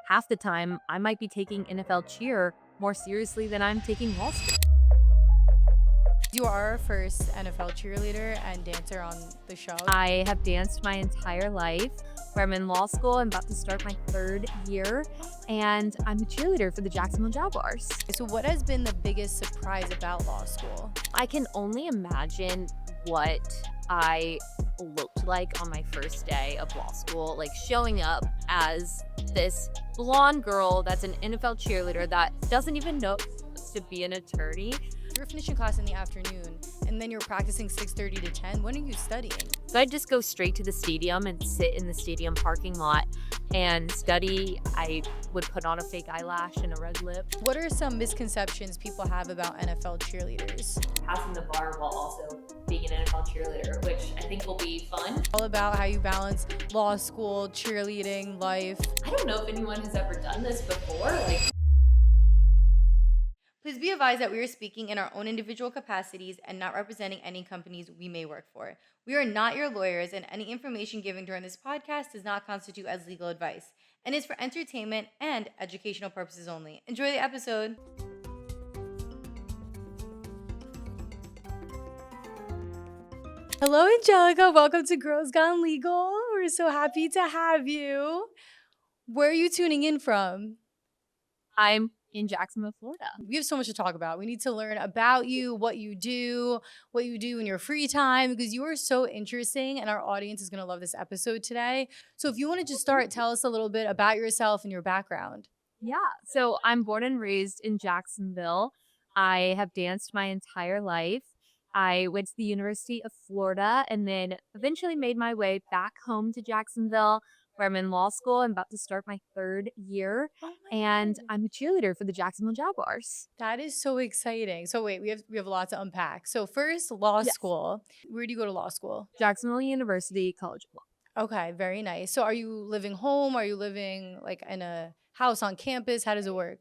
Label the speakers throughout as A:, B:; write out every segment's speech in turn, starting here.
A: half the time I might be taking NFL cheer more seriously than I'm taking law school.
B: You are our first NFL cheerleader and dancer on the show.
A: I have danced my entire life. Where I'm in law school, I'm about to start my 3rd year, and I'm a cheerleader for the Jacksonville Jaguars.
B: So what has been the biggest surprise about law school?
A: I can only imagine what I looked like on my first day of law school, like showing up as this blonde girl that's an NFL cheerleader that doesn't even know to be an attorney.
B: You're finishing class in the afternoon and then you're practicing 6:30 to 10. When are you studying?
A: So I'd just go straight to the stadium and sit in the stadium parking lot and study. I would put on a fake eyelash and a red lip.
B: What are some misconceptions people have about NFL cheerleaders?
A: Passing the bar while also being an NFL cheerleader, which I think will be fun.
B: All about how you balance law school, cheerleading, life.
A: I don't know if anyone has ever done this before.
B: Please be advised that we are speaking in our own individual capacities and not representing any companies we may work for. We are not your lawyers, and any information given during this podcast does not constitute as legal advice and is for entertainment and educational purposes only. Enjoy the episode. Hello, Anjelica. Welcome to Girls Gone Legal. We're so happy to have you. Where are you tuning in from?
A: I'm in Jacksonville, Florida.
B: We have so much to talk about. We need to learn about you, what you do in your free time, because you are so interesting and our audience is going to love this episode today. So if you want to just start, tell us a little bit about yourself and your background.
A: Yeah, so I'm born and raised in Jacksonville. I have danced my entire life. I went to the University of Florida and then eventually made my way back home to Jacksonville, where I'm in law school. I'm about to start my 3rd year, and I'm a cheerleader for the Jacksonville Jaguars.
B: That is so exciting. So wait, we have a lot to unpack. So first, law
A: Yes.
B: school. Where do you go to law school?
A: Jacksonville University College of Law.
B: Okay, very nice. So are you living home? Are you living like in a house on campus? How does it work?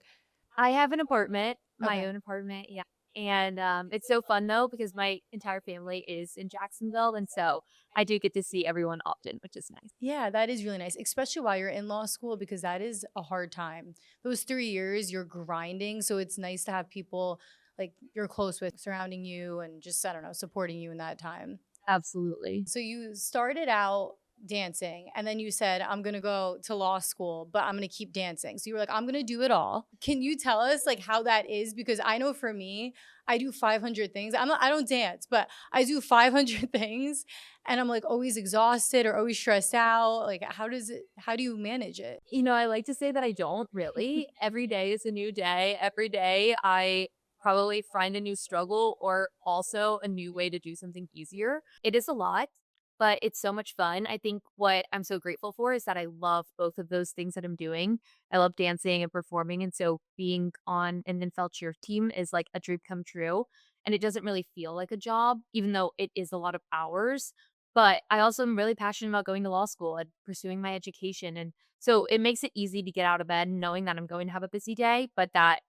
A: I have an apartment, my
B: Okay.
A: own apartment, yeah. And it's so fun though because my entire family is in Jacksonville, and so I do get to see everyone often, which is nice.
B: Yeah, that is really nice, especially while you're in law school, because that is a hard time. Those 3 years, you're grinding. So it's nice to have people like you're close with surrounding you and just, I don't know, supporting you in that time.
A: Absolutely.
B: So you started out dancing and then you said, I'm going to go to law school, but I'm going to keep dancing. So you were like, I'm going to do it all. Can you tell us like how that is? Because I know for me, I do 500 things. I don't dance, but I do 500 things and I'm like always exhausted or always stressed out. Like how do you manage it?
A: You know, I like to say that I don't really. Every day is a new day. Every day I probably find a new struggle or also a new way to do something easier. It is a lot, but it's so much fun. I think what I'm so grateful for is that I love both of those things that I'm doing. I love dancing and performing. And so being on an NFL cheer team is like a dream come true. And it doesn't really feel like a job, even though it is a lot of hours. But I also am really passionate about going to law school and pursuing my education. And so it makes it easy to get out of bed knowing that I'm going to have a busy day, but that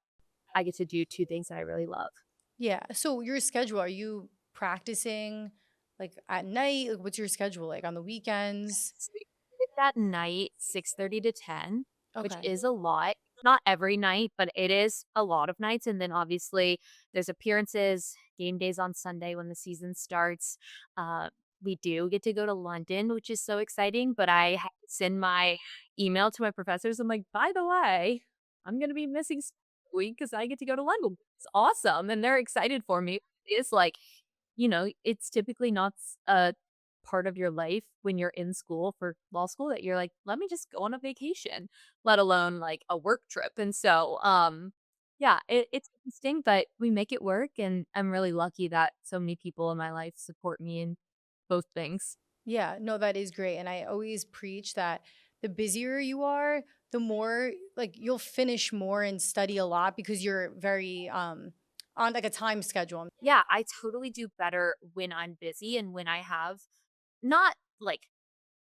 A: I get to do 2 things that I really love.
B: Yeah. So your schedule, are you practicing like at night? Like what's your schedule like on the weekends?
A: So it's at night, 6:30 to 10, which
B: Okay.
A: is a lot. Not every night, but it is a lot of nights. And then obviously there's appearances, game days on Sunday when the season starts. We do get to go to London, which is so exciting. But send my email to my professors. I'm like, by the way, I'm going to be missing week because I get to go to London. It's awesome. And they're excited for me. It's like, it's typically not a part of your life when you're in school for law school that you're like, let me just go on a vacation, let alone like a work trip. And so, yeah, it's interesting, but we make it work. And I'm really lucky that so many people in my life support me in both things.
B: Yeah, no, that is great. And I always preach that the busier you are, the more like you'll finish more and study a lot because you're very on like a time schedule.
A: Yeah, I totally do better when I'm busy and when I have not like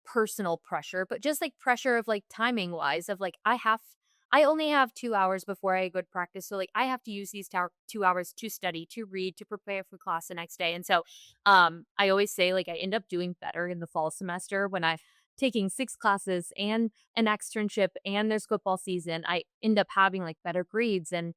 A: personal pressure, but just like pressure of like timing wise of like I only have 2 hours before I go to practice. So like I have to use these 2 hours to study, to read, to prepare for class the next day. And so I always say like I end up doing better in the fall semester when I taking 6 classes and an externship and there's football season, I end up having, like, better grades and,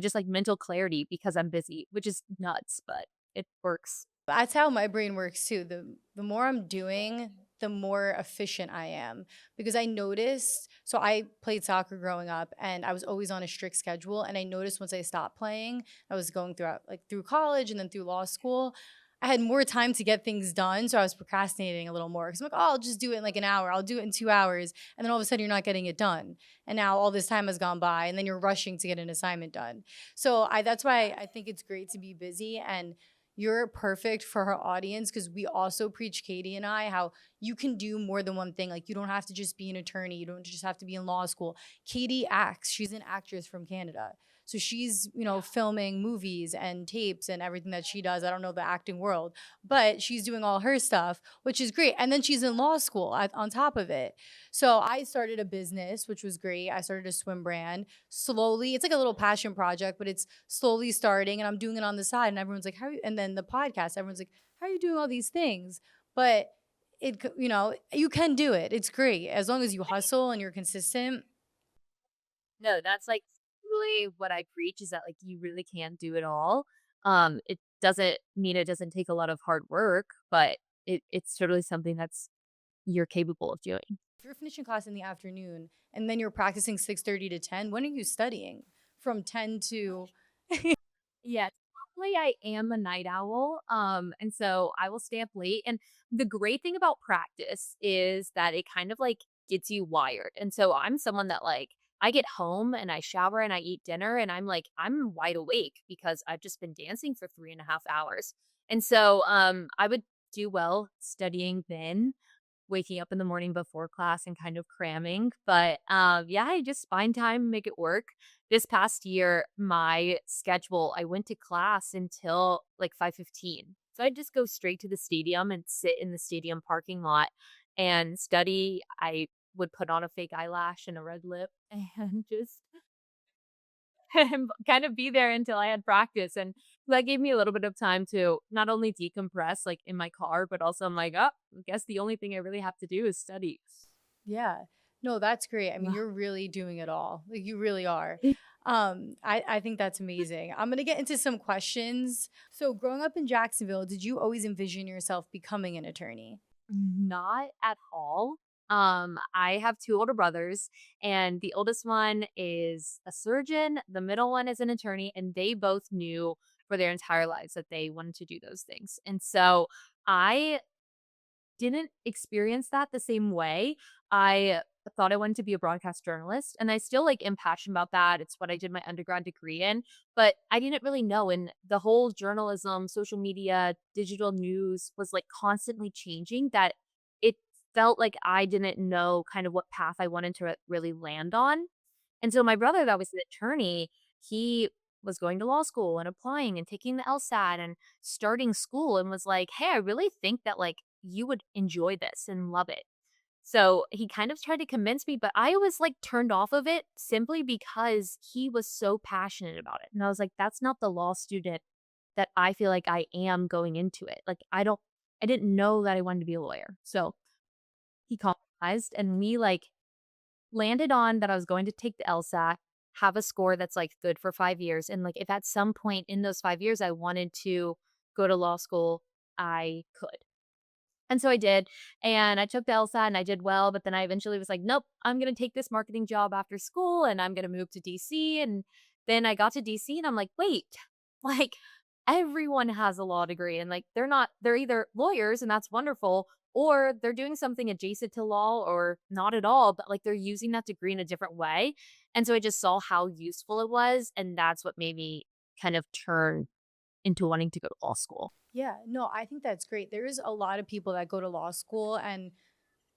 A: just, like, mental clarity because I'm busy, which is nuts, but it works.
B: That's how my brain works too. The more I'm doing, the more efficient I am. Because I noticed, so I played soccer growing up and I was always on a strict schedule. And I noticed once I stopped playing, I was going throughout like through college and then through law school. I had more time to get things done. So I was procrastinating a little more. Cause I'm like, oh, I'll just do it in like an hour. I'll do it in 2 hours. And then all of a sudden you're not getting it done. And now all this time has gone by and then you're rushing to get an assignment done. So that's why I think it's great to be busy, and you're perfect for her audience because we also preach, Katie and I, how you can do more than one thing. Like, you don't have to just be an attorney, you don't just have to be in law school. Katie acts, she's an actress from Canada. So she's, filming movies and tapes and everything that she does. I don't know the acting world, but she's doing all her stuff, which is great. And then she's in law school on top of it. So I started a business, which was great. I started a swim brand slowly. It's like a little passion project, but it's slowly starting and I'm doing it on the side. And everyone's like, how are you? And then the podcast, everyone's like, how are you doing all these things? But you can do it. It's great as long as you hustle and you're consistent.
A: No, that's, like, really what I preach is that, like, you really can do it all. It doesn't mean it doesn't take a lot of hard work, but it's totally something that's you're capable of doing.
B: If you're finishing class in the afternoon and then you're practicing 6:30 to 10, when are you studying? From 10 to
A: Yes. Probably I am a night owl, and so I will stay up late, and the great thing about practice is that it kind of, like, gets you wired, and so I'm someone that, like, I get home and I shower and I eat dinner and I'm wide awake because I've just been dancing for 3.5 hours, and so, I would do well studying then, waking up in the morning before class and kind of cramming. But yeah, I just find time, make it work. This past year, my schedule, I went to class until like 5:15. So I just go straight to the stadium and sit in the stadium parking lot and study. I would put on a fake eyelash and a red lip and just and kind of be there until I had practice, and that gave me a little bit of time to not only decompress, like, in my car, but also I'm like, "Oh, I guess the only thing I really have to do is study."
B: Yeah. No, that's great. I mean,
A: Ugh.
B: you're really doing it all. Like, you really are. I think that's amazing. I'm gonna get into some questions. So growing up in Jacksonville, did you always envision yourself becoming an attorney?
A: Not at all. I have 2 older brothers, and the oldest one is a surgeon, the middle one is an attorney, and they both knew for their entire lives that they wanted to do those things, and so I didn't experience that the same way. I thought I wanted to be a broadcast journalist, and I still, like, am passionate about that. It's what I did my undergrad degree in, but I didn't really know, and the whole journalism, social media, digital news was, like, constantly changing that it felt like I didn't know kind of what path I wanted to really land on. And so my brother that was an attorney, he was going to law school and applying and taking the LSAT and starting school and was like, "Hey, I really think that, like, you would enjoy this and love it." So he kind of tried to convince me, but I was, like, turned off of it simply because he was so passionate about it. And I was like, "That's not the law student that I feel like I am going into it." Like, I didn't know that I wanted to be a lawyer. So he compromised and we, like, landed on that I was going to take the LSAT, have a score that's, like, good for 5 years, and, like, if at some point in those 5 years I wanted to go to law school, I could. And so I did, and I took the LSAT and I did well, but then I eventually was like, "Nope, I'm gonna take this marketing job after school and I'm gonna move to DC," and then I got to DC and I'm like, "Wait, like, everyone has a law degree and, like, they're either lawyers and that's wonderful, or they're doing something adjacent to law or not at all, but, like, they're using that degree in a different way." And so I just saw how useful it was, and that's what made me kind of turn into wanting to go to law school.
B: Yeah, no, I think that's great. There is a lot of people that go to law school and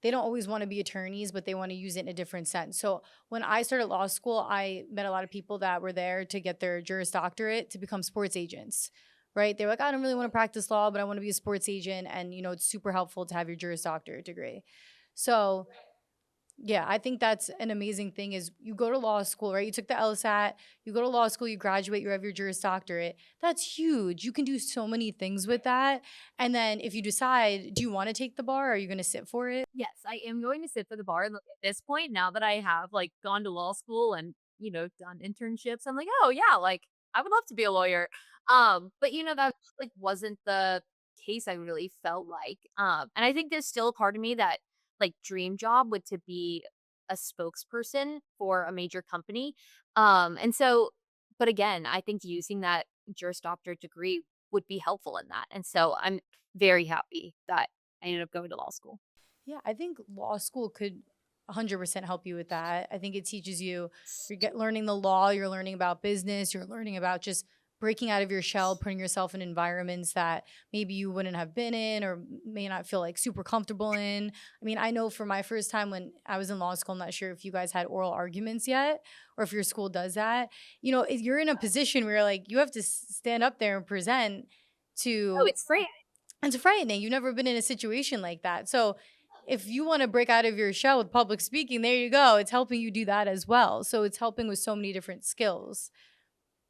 B: they don't always want to be attorneys, but they want to use it in a different sense. So when I started law school, I met a lot of people that were there to get their Juris Doctorate to become sports agents, right? They're like, I don't really want to practice law, but I want to be a sports agent. And, it's super helpful to have your Juris Doctorate degree. So Yeah, I think that's an amazing thing is you go to law school, right? You took the LSAT, you go to law school, you graduate, you have your Juris Doctorate. That's huge. You can do so many things with that. And then if you decide, do you want to take the bar? Or are you going to sit for it?
A: Yes, I am going to sit for the bar, and, like, at this point, now that I have, like, gone to law school and, done internships, I'm like, "Oh, yeah, like, I would love to be a lawyer." But, that, like, wasn't the case I really felt like, and I think there's still a part of me that, like, dream job would to be a spokesperson for a major company, and so but again, I think using that Juris Doctorate degree would be helpful in that, and so I'm very happy that I ended up going to law school.
B: Yeah, I think law school could 100% help you with that. I think it teaches you, learning the law, you're learning about business, you're learning about just breaking out of your shell, putting yourself in environments that maybe you wouldn't have been in or may not feel like super comfortable in. I mean, I know for my first time when I was in law school, I'm not sure if you guys had oral arguments yet or if your school does that. If you're in a position where like you have to stand up there and present
A: Oh,
B: to
A: it's free.
B: it's frightening. You've never been in a situation like that. So if you want to break out of your shell with public speaking, there you go. It's helping you do that as well. So it's helping with so many different skills.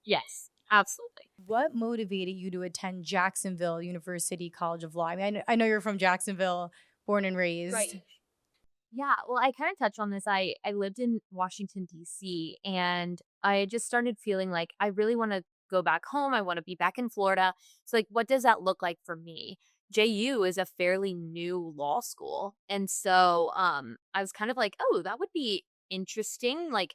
A: Yes, absolutely.
B: What motivated you to attend Jacksonville University College of Law? I mean, I know you're from Jacksonville, born and raised.
A: Right. Yeah, well, I kind of touched on this. I lived in Washington D.C. and I just started feeling like I really want to go back home. I want to be back in Florida. So like what does that look like for me? JU is a fairly new law school. And so I was kind of like, "Oh, that would be interesting." Like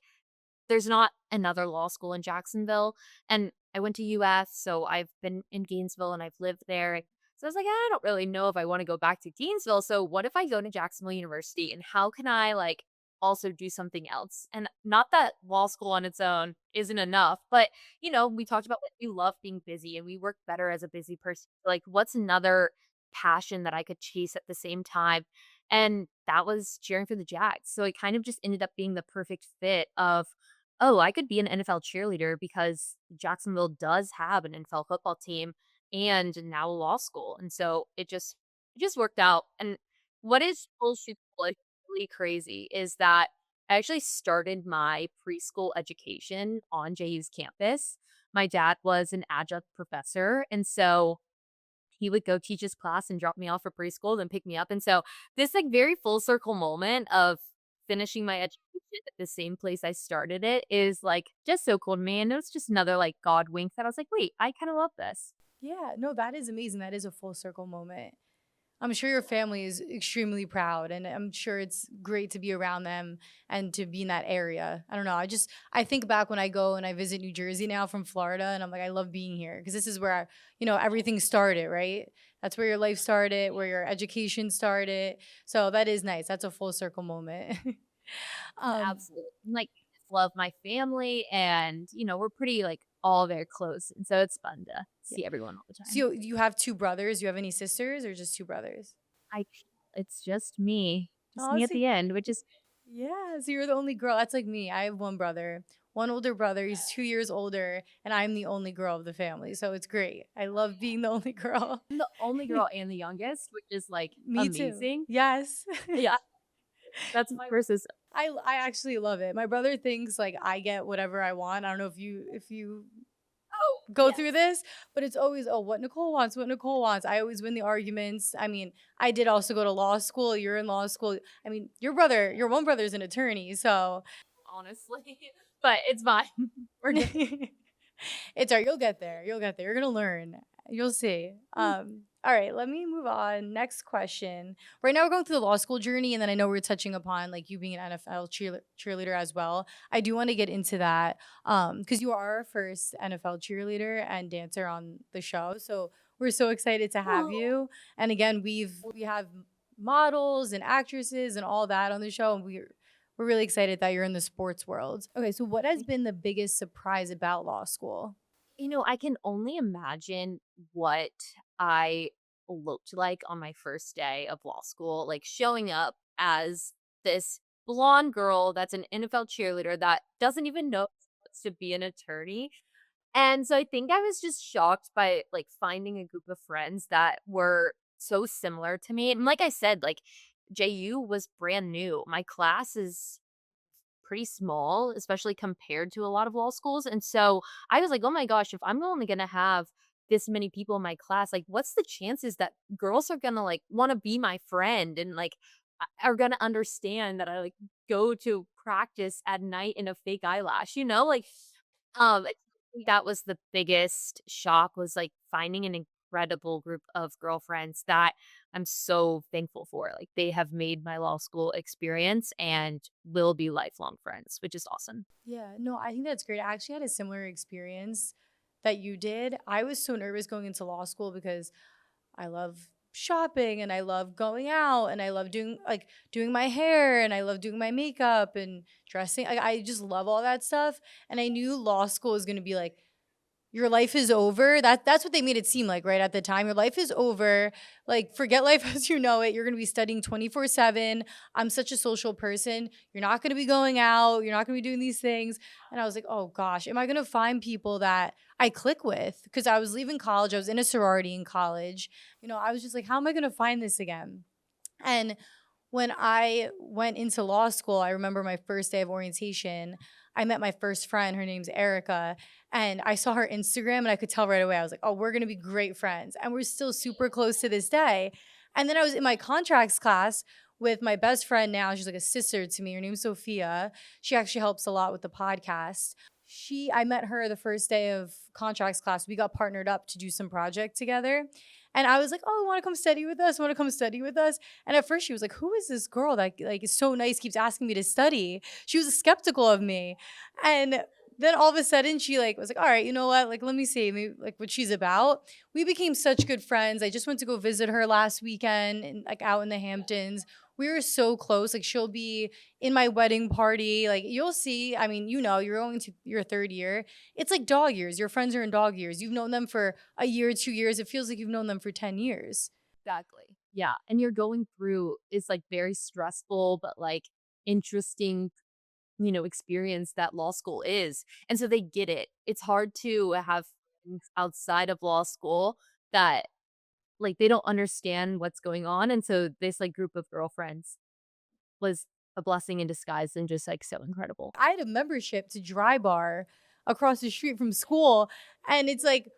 A: there's not another law school in Jacksonville, and I went to UF, so I've been in Gainesville and I've lived there. So I was like, I don't really know if I want to go back to Gainesville. So what if I go to Jacksonville University and how can I like also do something else? And not that law school on its own isn't enough, but we talked about like, we love being busy and we work better as a busy person. Like, what's another passion that I could chase at the same time? And that was cheering for the Jags. So it kind of just ended up being the perfect fit of oh, I could be an NFL cheerleader because Jacksonville does have an NFL football team and now a law school. And so it just worked out. And what is bullshit like really crazy is that I actually started my preschool education on JU's campus. My dad was an adjunct professor, and so he would go teach his class and drop me off for preschool, then pick me up, and so this, like, very full circle moment of finishing my education at the same place I started it is, like, just so cool to me, and it was just another, like, God wink that I was like, "Wait, I kinda love this."
B: Yeah, no, that is amazing. That is a full circle moment. I'm sure your family is extremely proud, and I'm sure it's great to be around them and to be in that area. I don't know. I think back when I go and I visit New Jersey now from Florida, and I'm like, I love being here because this is where everything started, right? That's where your life started, where your education started. So that is nice. That's a full circle moment. um,
A: Absolutely. Like, I just love my family and, we're pretty, like, all very close, and so it's fun to
B: yeah.
A: see everyone all the
B: So
A: time.
B: you have two brothers. You have any sisters or just two brothers?
A: I it's just
B: Oh,
A: me at
B: so
A: the end, which is
B: yeah, so you're the only girl. That's like me. I have one brother, one older brother. He's 2 years older, and I'm the only girl of the family. So it's great. I love being the only girl.
A: I'm the only girl and the youngest, which is, like,
B: Me too.
A: amazing.
B: Yes.
A: Yeah, that's
B: My
A: versus
B: I actually love it. My brother thinks like I get whatever I want. I don't know if you
A: Oh,
B: go through
A: yes.
B: this, but it's always, oh, what Nicole wants, what Nicole wants. I always win the arguments. I mean, I did also go to law school. You're in law school. I mean, your one brother's an attorney, so
A: Honestly, but it's fine. We're good.
B: it's all right. You'll get there. You'll get there. You're gonna learn. You'll see. All right, let me move on. Next question. Right now, we're going through the law school journey, and then I know we're touching upon like you being an NFL cheerleader as well. I do want to get into that because you are our first NFL cheerleader and dancer on the show. So we're so excited to have
A: Oh.
B: you. And again, we have models and actresses and all that on the show, and we're really excited that you're in the sports world. Okay, so what has been the biggest surprise about law school?
A: I can only imagine what I looked like on my first day of law school, like showing up as this blonde girl that's an NFL cheerleader that doesn't even know it's to be an attorney. And so I think I was just shocked by like finding a group of friends that were so similar to me. And like I said, like JU was brand new. My class is pretty small, especially compared to a lot of law schools. And so I was like, oh my gosh, if I'm only going to have this many people in my class, like, what's the chances that girls are going to like want to be my friend and like are going to understand that I like go to practice at night in a fake eyelash, Like, I think that was the biggest shock was like finding an incredible group of girlfriends that I'm so thankful for. Like, they have made my law school experience and will be lifelong friends, which is awesome.
B: Yeah, no, I think that's great. I actually had a similar experience that you did. I was so nervous going into law school because I love shopping and I love going out and I love doing my hair and I love doing my makeup and dressing. I just love all that stuff. And I knew law school was going to be like your life is over. That's what they made it seem like, right? At the time, your life is over. Like, forget life as you know it. You're gonna be studying 24/7. I'm such a social person. You're not gonna be going out. You're not gonna be doing these things. And I was like, oh gosh, am I gonna find people that I click with? Because I was leaving college. I was in a sorority in college. I was just like, how am I gonna find this again? And when I went into law school, I remember my first day of orientation. I met my first friend. Her name's Erica. And I saw her Instagram and I could tell right away. I was like, oh, we're going to be great friends. And we're still super close to this day. And then I was in my contracts class with my best friend now. She's like a sister to me. Her name's Sophia. She actually helps a lot with the podcast. I met her the first day of contracts class. We got partnered up to do some project together. And I was like, "Oh, want to come study with us? Want to come study with us?" And at first she was like, "Who is this girl that like is so nice, keeps asking me to study?" She was skeptical of me. And then all of a sudden she like was like, "All right, you know what? Like let me see maybe like what she's about." We became such good friends. I just went to go visit her last weekend and like out in the Hamptons. We were so close. Like she'll be in my wedding party. Like you'll see. I mean, you're going to your third year. It's like dog years. Your friends are in dog years. You've known them for a year, 2 years. It feels like you've known them for 10 years.
A: Exactly. Yeah. And you're going through is like very stressful, but like interesting, experience that law school is. And so they get it. It's hard to have friends outside of law school that like they don't understand what's going on. And so this like group of girlfriends was a blessing in disguise and just like so incredible.
B: I had a membership to Dry Bar across the street from school. And it's like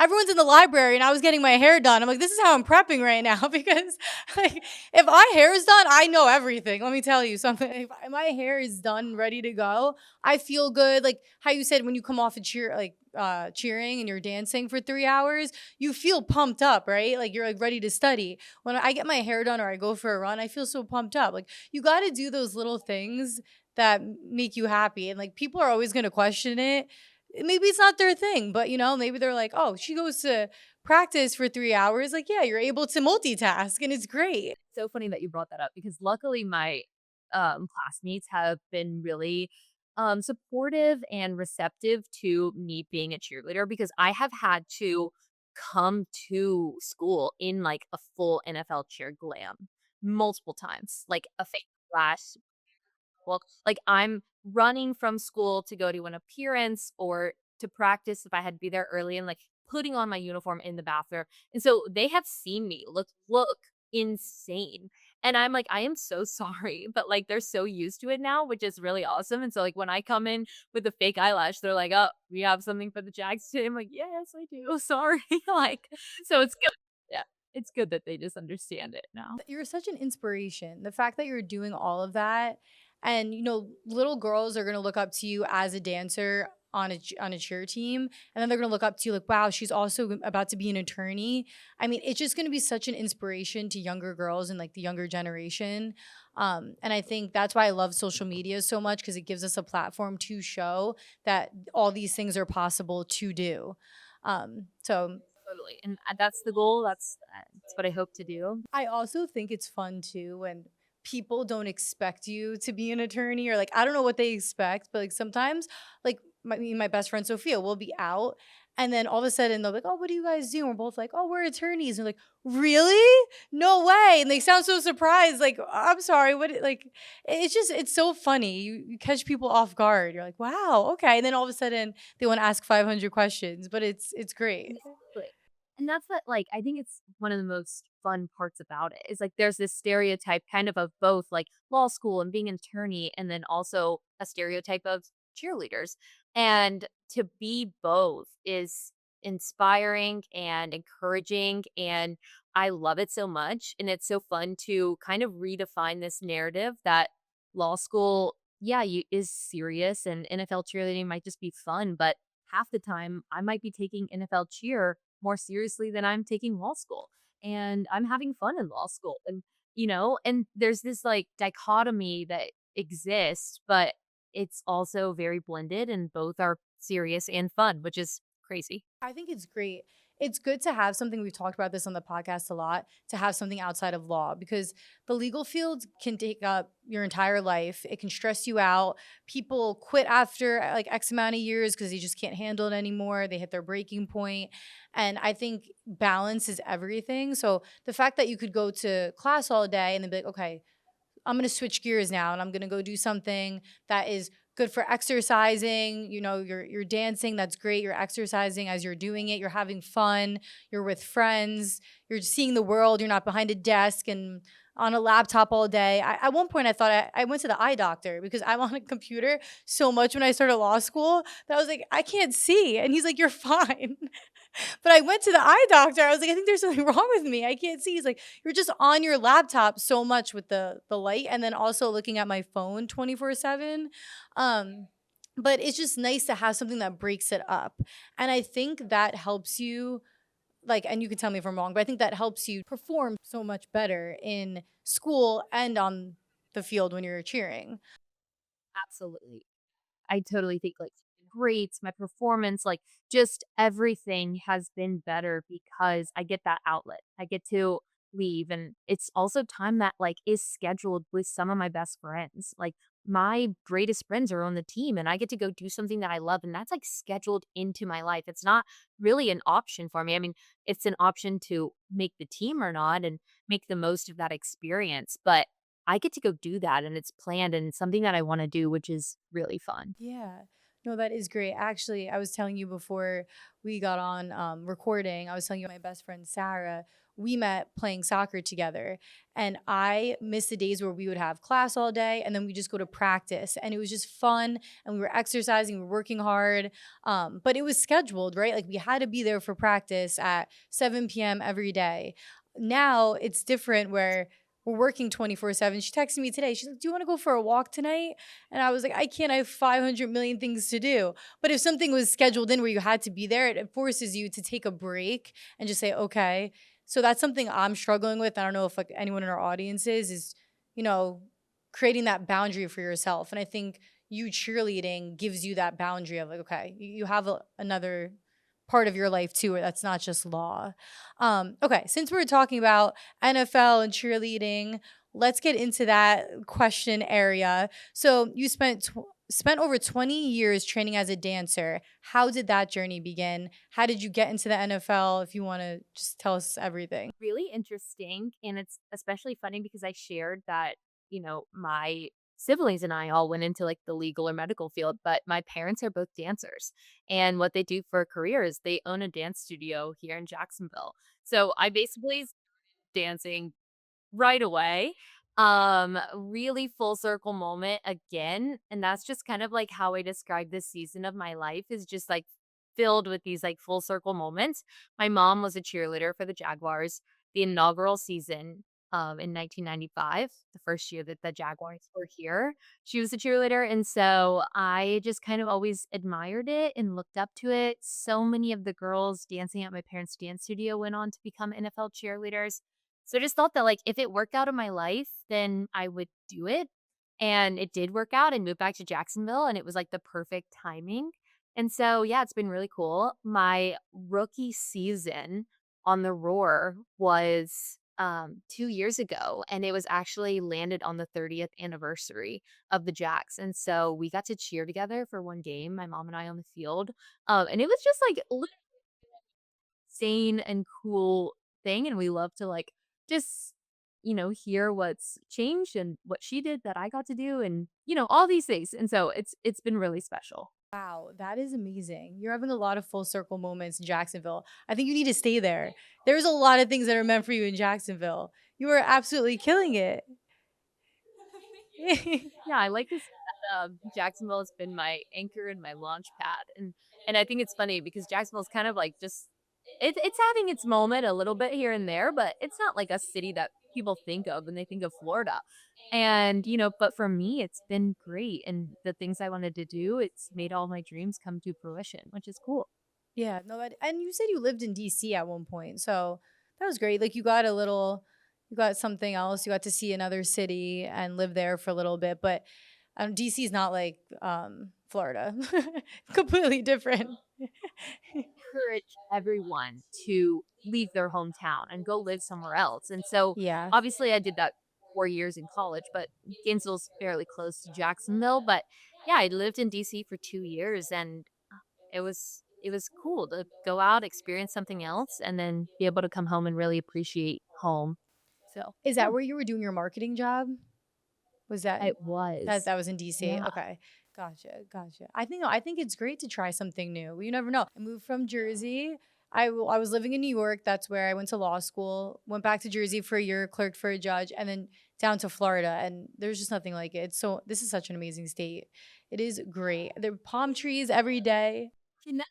B: everyone's in the library and I was getting my hair done. I'm like, this is how I'm prepping right now because like if my hair is done, I know everything. Let me tell you something. If my hair is done, ready to go, I feel good. Like how you said when you come off a cheering and you're dancing for 3 hours, you feel pumped up, right? Like you're like ready to study. When I get my hair done or I go for a run, I feel so pumped up. Like you got to do those little things that make you happy. And like people are always going to question it. Maybe it's not their thing, but maybe they're like, oh, she goes to practice for 3 hours. Like, yeah, you're able to multitask and it's great.
A: So funny that you brought that up because luckily my classmates have been really supportive and receptive to me being a cheerleader because I have had to come to school in like a full NFL cheer glam multiple times, like a fake flash. Well, like, I'm running from school to go to an appearance or to practice if I had to be there early and, like, putting on my uniform in the bathroom, and so they have seen me look insane, and I'm like, "I am so sorry," but, like, they're so used to it now, which is really awesome, and so, like, when I come in with a fake eyelash, they're like, "Oh, we have something for the Jags today?" I'm like, "Yes, I do, sorry." Like, so it's good. Yeah, it's good that they just understand it now.
B: You're such an inspiration. The fact that you're doing all of that and little girls are going to look up to you as a dancer on a cheer team and then they're going to look up to you like wow, she's also about to be an attorney. I mean, it's just going to be such an inspiration to younger girls and like the younger generation. And I think that's why I love social media so much because it gives us a platform to show that all these things are possible to do. So
A: Totally, and, that's the goal, that's what I hope to do.
B: I also think it's fun too when people don't expect you to be an attorney or like I don't know what they expect, but like sometimes like my best friend Sophia will be out and then all of a sudden they'll be like, "Oh, what do you guys do?" And we're both like, "Oh, we're attorneys." And they're like, "Really? No way." And they sound so surprised like, "I'm sorry, what like it's so funny. You catch people off guard. You're like, "Wow, okay." And then all of a sudden they want to ask 500 questions, but it's great.
A: Exactly. And that's what, like, I think it's one of the most fun parts about it is like there's this stereotype kind of both like law school and being an attorney, and then also a stereotype of cheerleaders. And to be both is inspiring and encouraging. And I love it so much. And it's so fun to kind of redefine this narrative that law school, yeah, is serious and NFL cheerleading might just be fun, but half the time I might be taking NFL cheer more seriously than I'm taking law school. And I'm having fun in law school. And there's this like dichotomy that exists, but it's also very blended and both are serious and fun, which is crazy.
B: I think it's great. It's good to have something, we've talked about this on the podcast a lot, to have something outside of law because the legal field can take up your entire life. It can stress you out. People quit after like X amount of years because they just can't handle it anymore. They hit their breaking point. And I think balance is everything. So the fact that you could go to class all day and then be like, okay, I'm going to switch gears now and I'm going to go do something that is good for exercising. You know, you're dancing, that's great. You're exercising as you're doing it. You're having fun. You're with friends. You're seeing the world. You're not behind a desk and on a laptop all day. At one point, I thought I went to the eye doctor because I'm on a computer so much when I started law school that I was like, I can't see. And he's like, you're fine. But I went to the eye doctor. I was like, I think there's something wrong with me. I can't see. He's like, you're just on your laptop so much with the light, and then also looking at my phone 24/7. Um, but it's just nice to have something that breaks it up. And I think that helps you, like, and you can tell me if I'm wrong, but I think that helps you perform so much better in school and on the field when you're cheering.
A: Absolutely. I totally think, like, grades, my performance, like, just everything has been better because I get that outlet. I get to leave, and it's also time that, like, is scheduled with some of my best friends. Like, my greatest friends are on the team, and I get to go do something that I love, and that's, like, scheduled into my life. It's not really an option for me. I mean, it's an option to make the team or not and make the most of that experience, but I get to go do that, and it's planned, and it's something that I wanna do, which is really fun.
B: Yeah. No, that is great. Actually, I was telling you before we got on recording, I was telling you my best friend Sarah, we met playing soccer together. And I miss the days where we would have class all day and then we just go to practice. And it was just fun. And we were exercising, we were working hard. But it was scheduled, right? Like we had to be there for practice at 7 p.m. every day. Now it's different where we're working 24/7. She texted me today. She's like, do you want to go for a walk tonight? And I was like, I can't, I have 500 million things to do. But if something was scheduled in where you had to be there, it forces you to take a break and just say, okay. So that's something I'm struggling with. I don't know if like anyone in our audience is, you know, creating that boundary for yourself. And I think you cheerleading gives you that boundary of like, okay, you have another part of your life too, where that's not just law. Okay, since we're talking about NFL and cheerleading, let's get into that question area. So you spent over 20 years training as a dancer. How did that journey begin? How did you get into the NFL? If you want to just tell us everything.
A: Really interesting, and it's especially funny because I shared that, my siblings and I all went into, like, the legal or medical field, but my parents are both dancers, and what they do for a career is they own a dance studio here in Jacksonville. So, I basically dancing right away. Really full circle moment again, and that's just kind of like how I describe this season of my life is just like filled with these like full circle moments. My mom was a cheerleader for the Jaguars, the inaugural season in 1995, the first year that the Jaguars were here. She was a cheerleader, and so I just kind of always admired it and looked up to it. So many of the girls dancing at my parents' dance studio went on to become NFL cheerleaders, so I just thought that, like, if it worked out in my life, then I would do it, and it did work out. And moved back to Jacksonville, and it was, like, the perfect timing, and so, yeah, it's been really cool. My rookie season on the Roar was, 2 years ago, and it was actually landed on the 30th anniversary of the Jacks, and so we got to cheer together for one game, my mom and I on the field, and it was just, like, sane and cool thing, and we love to, like, just, hear what's changed and what she did that I got to do and, all these things, and so it's been really special.
B: Wow, that is amazing. You're having a lot of full circle moments in Jacksonville. I think you need to stay there. There's a lot of things that are meant for you in Jacksonville. You are absolutely killing it.
A: Yeah, I like to say that, Jacksonville has been my anchor and my launch pad, and I think it's funny because Jacksonville's kind of like just it's having its moment a little bit here and there, but it's not like a city that people think of when they think of Florida. And, but for me, it's been great, and the things I wanted to do, it's made all my dreams come to fruition, which is cool.
B: Yeah, no, that, and you said you lived in DC at one point. So that was great. Like you got a little, you got something else. You got to see another city and live there for a little bit. But DC is not like Florida. Completely different.
A: Encourage everyone to leave their hometown and go live somewhere else. And so
B: Yeah.
A: obviously I did that 4 years in college, but Gainesville's fairly close to Jacksonville. But yeah, I lived in DC for 2 years, and it was cool to go out, experience something else, and then be able to come home and really appreciate home. So
B: Is
A: yeah,
B: that where you were doing your marketing job? Was that
A: it was.
B: that was in DC?
A: Yeah.
B: Okay. Gotcha. Gotcha. I think it's great to try something new. You never know. I moved from Jersey. I was living in New York. That's where I went to law school. Went back to Jersey for a year, clerked for a judge, and then down to Florida. And there's just nothing like it. So this is such an amazing state. It is great. There are palm trees every day.
A: No,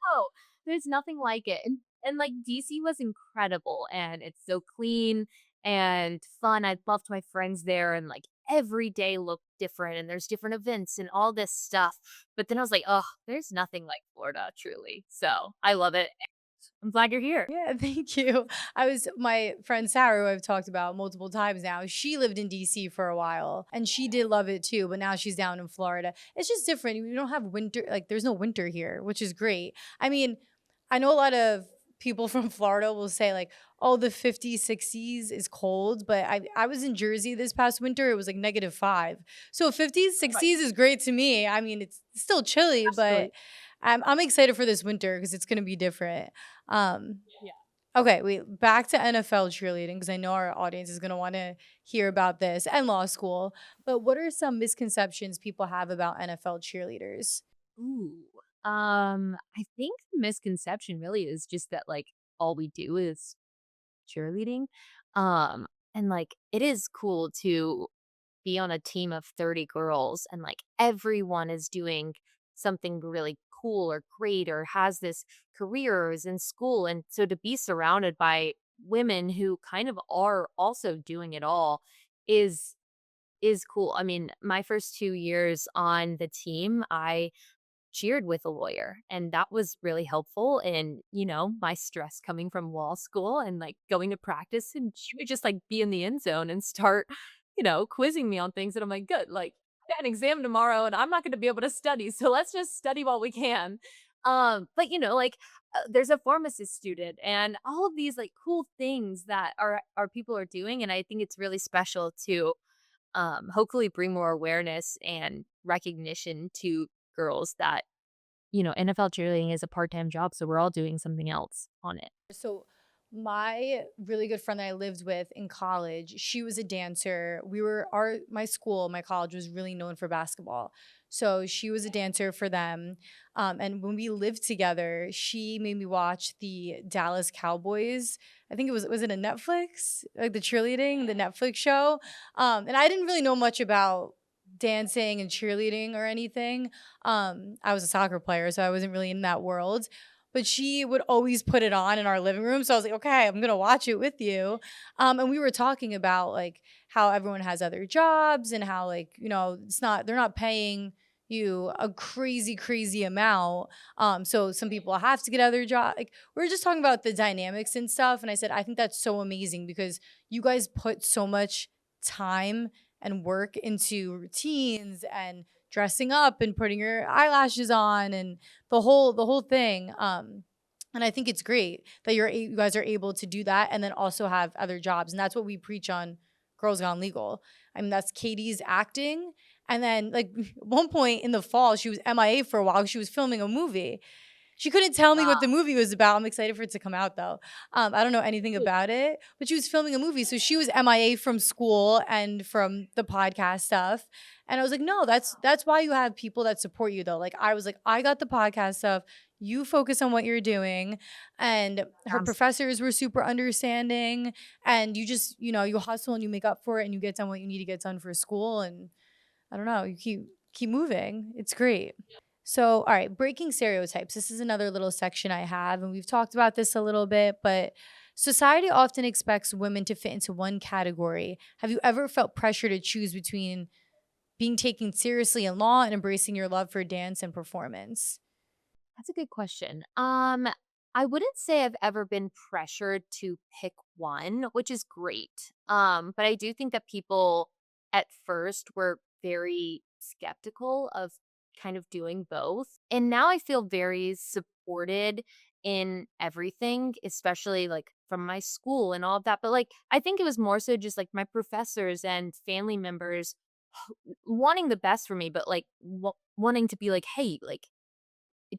A: there's nothing like it, and, like, DC was incredible, and it's so clean and fun. I loved my friends there, and, like, every day looked different, and there's different events and all this stuff, but then I was like, "Oh, there's nothing like Florida, truly." So, I love it. I'm glad you're here.
B: Yeah, thank you. My friend Sarah, who I've talked about multiple times now, she lived in DC for a while and she did love it too, but now she's down in Florida. It's just different. We don't have winter, like, there's no winter here, which is great. I mean, I know a lot of people from Florida will say, like, oh, the 50s, 60s is cold, but I was in Jersey this past winter. It was like -5. So 50s,
A: Right.
B: 60s is great to me. I mean, it's still chilly, but
A: Especially
B: I'm excited for this winter because it's going to be different. Um,
A: yeah.
B: Okay, wait, back to NFL cheerleading because I know our audience is going to want to hear about this and law school. But what are some misconceptions people have about NFL cheerleaders?
A: Ooh. I think the misconception really is just that, like, all we do is cheerleading. And like it is cool to be on a team of 30 girls and like everyone is doing something really cool or great or has this career or is in school. And so to be surrounded by women who kind of are also doing it all is is cool. I mean, my first 2 years on the team, I cheered with a lawyer, and that was really helpful in, my stress coming from law school and, like, going to practice, and she would just, like, be in the end zone and start, quizzing me on things, and I'm like, "Good, like, I got an exam tomorrow, and I'm not gonna be able to study, so let's just study while we can." But, like, there's a pharmacist student and all of these, like, cool things that our people are doing, and I think it's really special to, hopefully bring more awareness and recognition to girls that NFL cheerleading is a part-time job, so we're all doing something else on it.
B: So, my really good friend that I lived with in college, she was a dancer. My school, my college was really known for basketball. So she was a dancer for them. And when we lived together, she made me watch the Dallas Cowboys. I think was it a Netflix? Like the cheerleading, the Netflix show. And I didn't really know much about dancing and cheerleading or anything. I was a soccer player, so I wasn't really in that world, but she would always put it on in our living room. So I was like, okay, I'm gonna watch it with you. And we were talking about like how everyone has other jobs and how, like, they're not paying you a crazy, crazy amount. So some people have to get other jobs. Like, we were just talking about the dynamics and stuff. And I said, I think that's so amazing because you guys put so much time and work into routines and dressing up and putting your eyelashes on and the whole thing. And I think it's great that you guys are able to do that and then also have other jobs. And that's what we preach on Girls Gone Legal. I mean, that's Katie's acting. And then, like, at one point in the fall, she was MIA for a while. She was filming a movie. She couldn't tell me what the
A: Wow.
B: movie was about. I'm excited for it to come out though. I don't know anything about it, but she was filming a movie. So she was MIA from school and from the podcast stuff. And I was like, no, that's why you have people that support you though. Like I was like, I got the podcast stuff. You focus on what you're doing. And her
A: Sounds
B: professors were super understanding. And you just, you hustle and you make up for it and you get done what you need to get done for school. And I don't know, you keep moving. It's great. So, all right, breaking stereotypes. This is another little section I have, and we've talked about this a little bit, but society often expects women to fit into one category. Have you ever felt pressure to choose between being taken seriously in law and embracing your love for dance and performance?
A: That's a good question. I wouldn't say I've ever been pressured to pick one, which is great. But I do think that people at first were very skeptical of kind of doing both. And now I feel very supported in everything, especially like from my school and all of that. But like, I think it was more so just like my professors and family members wanting the best for me, but like wanting to be like, hey, like,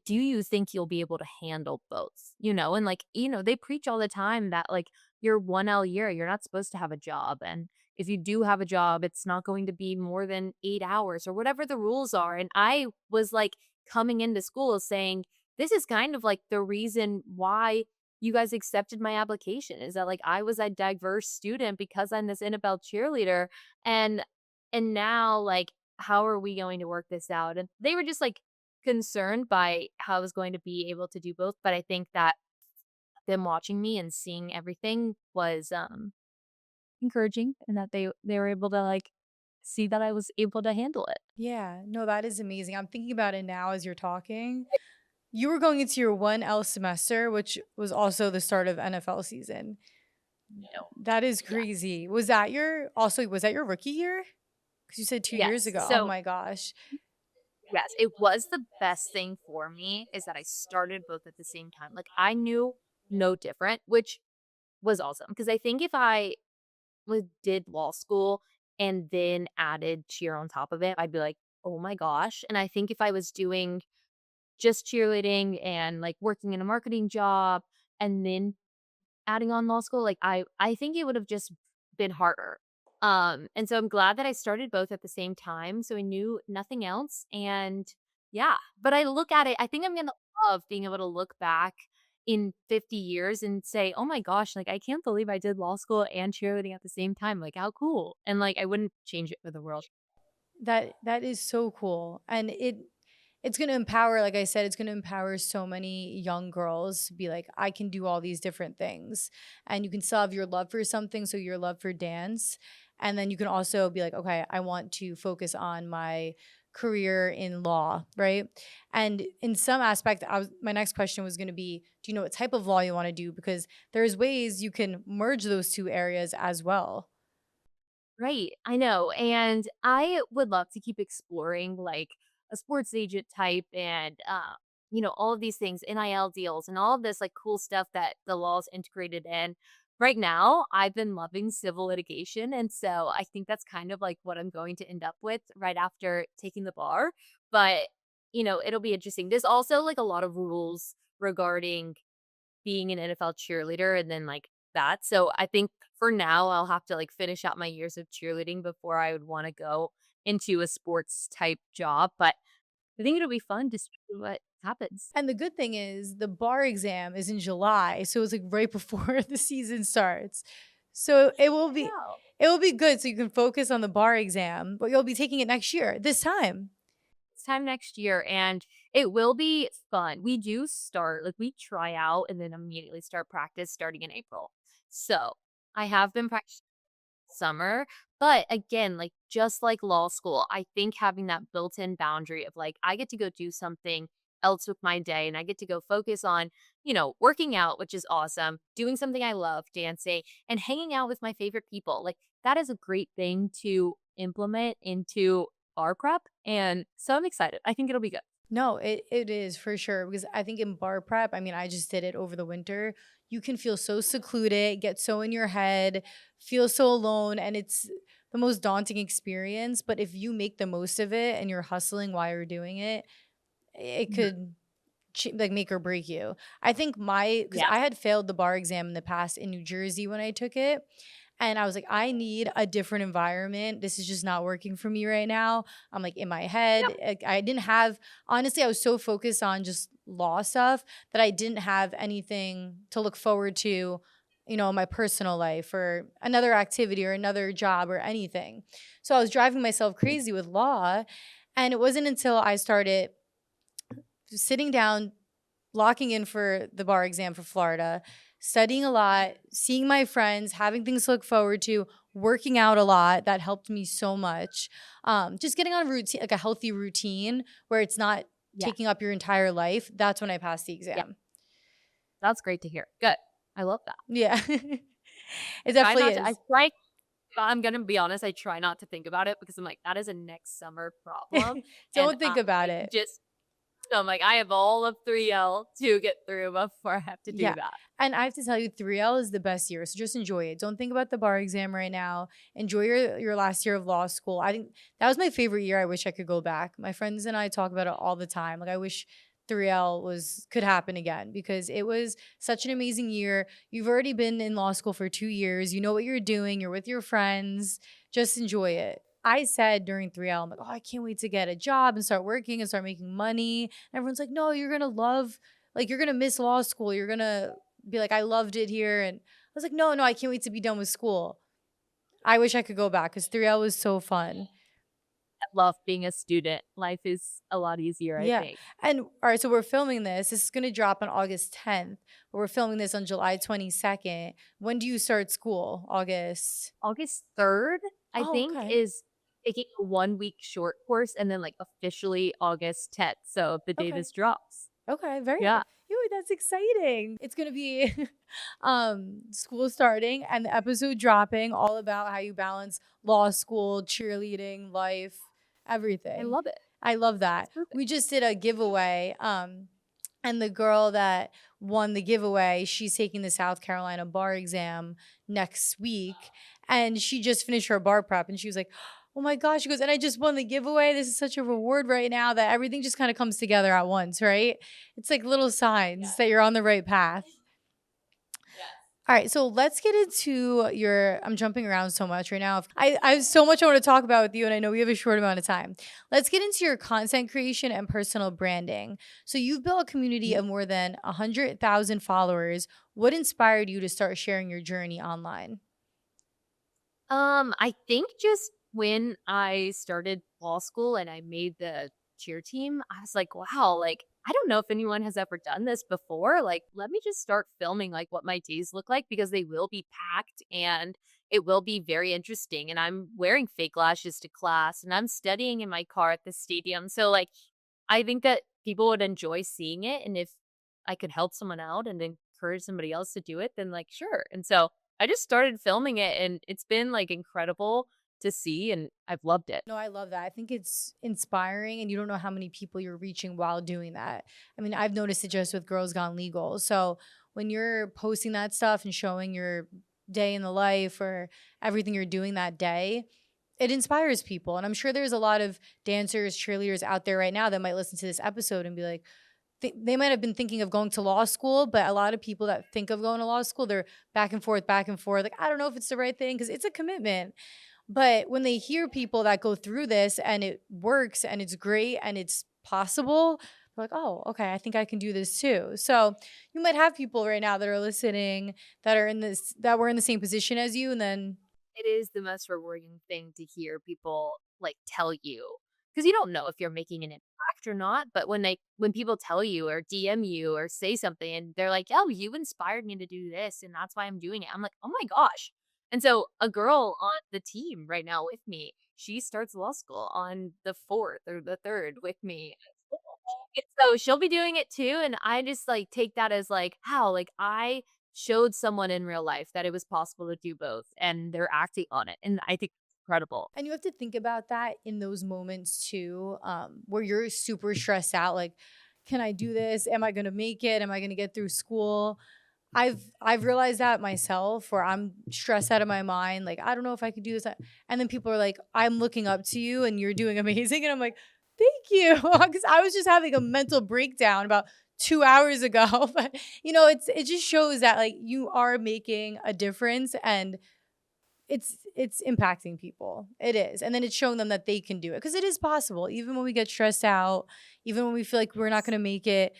A: do you think you'll be able to handle both? And like, they preach all the time that like your 1L year, you're not supposed to have a job. And if you do have a job, it's not going to be more than 8 hours or whatever the rules are. And I was like coming into school saying, this is kind of like the reason why you guys accepted my application is that like I was a diverse student because I'm this NFL cheerleader. And now like how are we going to work this out? And they were just like concerned by how I was going to be able to do both, but I think that them watching me and seeing everything was, encouraging and that they were able to, like, see that I was able to handle it.
B: Yeah, no, that is amazing. I'm thinking about it now as you're talking. You were going into your 1L semester, which was also the start of NFL season.
A: No.
B: That is
A: Yeah.
B: crazy. Was that your rookie year? Because you said 2 years
A: Yes.
B: ago. Oh
A: So,
B: my gosh.
A: yes, it was the best thing for me is that I started both at the same time. Like, I knew no different, which was awesome because I think if I did law school and then added cheer on top of it, I'd be like, "Oh my gosh." And I think if I was doing just cheerleading and, like, working in a marketing job and then adding on law school, like, I think it would have just been harder. And so I'm glad that I started both at the same time, so I knew nothing else, and yeah. But I look at it I think I'm gonna love being able to look back in 50 years and say, "Oh my gosh, like, I can't believe I did law school and cheerleading at the same time, like, how cool." And, like, I wouldn't change it for the world.
B: That is so cool. And it's going to empower, like I said, it's going to empower so many young girls to be like, I can do all these different things. And you can still have your love for something, so your love for dance. And then you can also be like, okay, I want to focus on my career in law, right? And in some aspect, my next question was going to be, do you know what type of law you want to do? Because there's ways you can merge those two areas as well.
A: Right, I know, and I would love to keep exploring, like, a sports agent type and, all of these things, NIL deals and all of this, like, cool stuff that the law's integrated in. Right now, I've been loving civil litigation, and so I think that's kind of, like, what I'm going to end up with right after taking the bar, but, it'll be interesting. There's also, like, a lot of rules regarding being an NFL cheerleader and then, like, that. So I think for now, I'll have to, like, finish out my years of cheerleading before I would wanna go into a sports type job, but I think it'll be fun to see what happens.
B: And the good thing is the bar exam is in July, so it's like right before the season starts. So
A: I know.
B: it will be good so you can focus on the bar exam, but you'll be taking it next year, this time.
A: It's time next year, and it will be fun. We do start like, we try out and then immediately start practice starting in April. So, I have been practicing summer. But again, like just like law school, I think having that built-in boundary of like I get to go do something else with my day and I get to go focus on, working out, which is awesome, doing something I love, dancing, and hanging out with my favorite people. Like that is a great thing to implement into our prep. And so I'm excited. I think it'll be good.
B: No, it is for sure because I think in bar prep, I mean, I just did it over the winter. You can feel so secluded, get so in your head, feel so alone, and it's the most daunting experience. But if you make the most of it and you're hustling while you're doing it, it
A: Mhm.
B: could like make or break you. I think because
A: Yeah.
B: I had failed the bar exam in the past in New Jersey when I took it. And I was like, I need a different environment. This is just not working for me right now. I'm like in my head.
A: Yep.
B: Like, I didn't have, honestly, I was so focused on just law stuff that I didn't have anything to look forward to, in my personal life or another activity or another job or anything. So I was driving myself crazy with law. And it wasn't until I started sitting down, locking in for the bar exam for Florida, studying a lot, seeing my friends, having things to look forward to, working out a lot. That helped me so much. Just getting on a routine, like a healthy routine where it's not
A: Yeah.
B: taking up your entire life. That's when I passed the
A: Yeah.
B: exam.
A: That's great to hear. Good. I love that.
B: Yeah, it
A: Try
B: definitely
A: not to I
B: is.
A: try I'm gonna be honest, I try not to think about it because I'm like, "That is a next summer problem," and
B: Don't think about it.
A: just so I'm like, "I have all of 3L to get through before I have to do
B: Yeah.
A: that."
B: And I have to tell you, 3L is the best year. So just enjoy it. Don't think about the bar exam right now. Enjoy your last year of law school. I think that was my favorite year. I wish I could go back. My friends and I talk about it all the time. Like I wish 3L could happen again because it was such an amazing year. You've already been in law school for 2 years. You know what you're doing. You're with your friends. Just enjoy it. I said during 3L, I'm like, oh, I can't wait to get a job and start working and start making money. And everyone's like, no, you're gonna love, like you're gonna miss law school. You're gonna be like, I loved it here. And I was like, no, no, I can't wait to be done with school. I wish I could go back because 3L was so fun.
A: I love being a student. Life is a lot easier, I
B: Yeah.
A: think.
B: And all right, so we're filming this. This is going to drop on August 10th, but we're filming this on July 22nd. When do you start school? August.
A: August 3rd, I
B: Oh,
A: think,
B: okay.
A: is taking a 1-week short course and then, like, officially August 10th, so the day
B: Okay.
A: this drops.
B: Okay. Very,
A: Yeah.
B: yo, that's exciting. It's going to be school starting and the episode dropping all about how you balance law school, cheerleading, life,
A: I
B: everything.
A: love it.
B: I love
A: It's
B: that.
A: perfect.
B: We just did a giveaway. And the girl that won the giveaway, she's taking the South Carolina bar exam next week. And she just finished her bar prep and she was like, oh my gosh. She goes, and I just won the giveaway. This is such a reward right now that everything just kind of comes together at once, right? It's like little signs that you're on the right path. All right, so let's get into I'm jumping around so much right now. I have so much I want to talk about with you, and I know we have a short amount of time. Let's get into your content creation and personal branding. So you've built a community of more than 100,000 followers. What inspired you to start sharing your journey online?
A: I think just when I started law school and I made the cheer team, I was like, wow, like, I don't know if anyone has ever done this before. Like, let me just start filming like what my days look like because they will be packed and it will be very interesting. And I'm wearing fake lashes to class and I'm studying in my car at the stadium. So, like, I think that people would enjoy seeing it. And if I could help someone out and encourage somebody else to do it, then like, sure. And so I just started filming it and it's been like incredible to see and I've loved it.
B: No, I love that. I think it's inspiring, and you don't know how many people you're reaching while doing that. I mean, I've noticed it just with Girls Gone Legal. So when you're posting that stuff and showing your day in the life or everything you're doing that day, it inspires people. And I'm sure there's a lot of dancers, cheerleaders out there right now that might listen to this episode and be like, they might have been thinking of going to law school, but a lot of people that think of going to law school, they're back and forth, back and forth. Like, I don't know if it's the right thing because it's a commitment. But when they hear people that go through this and it works and it's great and it's possible, they're like, oh, okay, I think I can do this too. So you might have people right now that are listening that are that were in the same position as you. And then,
A: It is the most rewarding thing to hear people like tell you because you don't know if you're making an impact or not. But when people tell you or DM you or say something and they're like, "Oh, you inspired me to do this, and that's why I'm doing it." I'm like, "Oh my gosh!" And so a girl on the team right now with me, she starts law school on the 4th or the 3rd with me. And so she'll be doing it too, and I just, like, take that as, like, how, like, I showed someone in real life that it was possible to do both, and they're acting on it, and I think it's incredible.
B: and you have to think about that in those moments too, where you're super stressed out. Like, can I do this? Am I going to make it? Am I going to get through school? I've realized that myself where I'm stressed out of my mind, like, I don't know if I could do this. And then people are like, I'm looking up to you and you're doing amazing. And I'm like, thank you. Because I was just having a mental breakdown about 2 hours ago. But it just shows that like you are making a difference, and it's impacting people. It is. And then it's showing them that they can do it, because it is possible. Even when we get stressed out, even when we feel like we're not going to make it.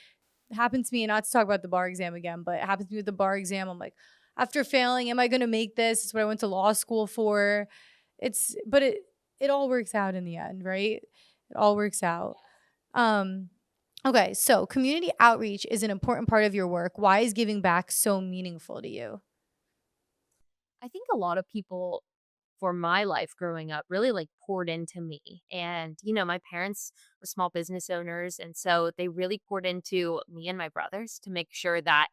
B: It happened to me, and not to talk about the bar exam again, but it happened to me with the bar exam. I'm like, after failing, am I going to make this? It's what I went to law school for. But it all works out in the end, right? It all works out. Um okay, so community outreach is an important part of your work. Why is giving back so meaningful to you?
A: I think a lot of people for my life growing up really like poured into me. And, my parents were small business owners. And so they really poured into me and my brothers to make sure that,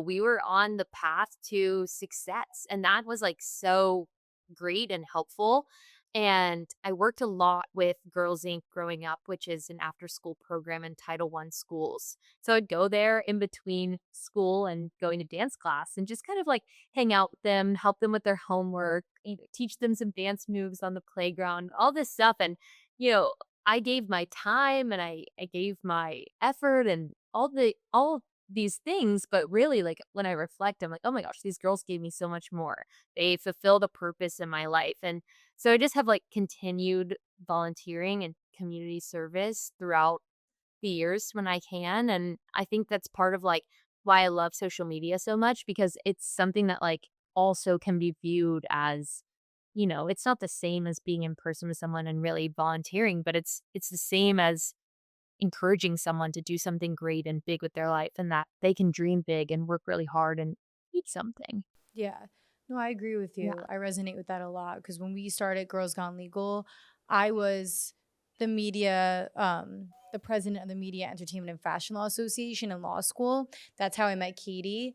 A: we were on the path to success. And that was like so great and helpful. And I worked a lot with Girls Inc. growing up, which is an after school program in Title I schools. So I'd go there in between school and going to dance class and just kind of like hang out with them, help them with their homework, teach them some dance moves on the playground, all this stuff. And, I gave my time and I gave my effort and all these things, but really like when I reflect, I'm like, oh my gosh, these girls gave me so much more. They fulfilled a purpose in my life. And so I just have like continued volunteering and community service throughout the years when I can. And I think that's part of like why I love social media so much because it's something that like also can be viewed as, it's not the same as being in person with someone and really volunteering, but it's the same as encouraging someone to do something great and big with their life and that they can dream big and work really hard and eat something.
B: Yeah. No, I agree with
A: Yeah.
B: you. I resonate with that a lot, because when we started Girls Gone Legal, I was the president of the Media, Entertainment, and Fashion Law Association in law school. That's how I met Katie.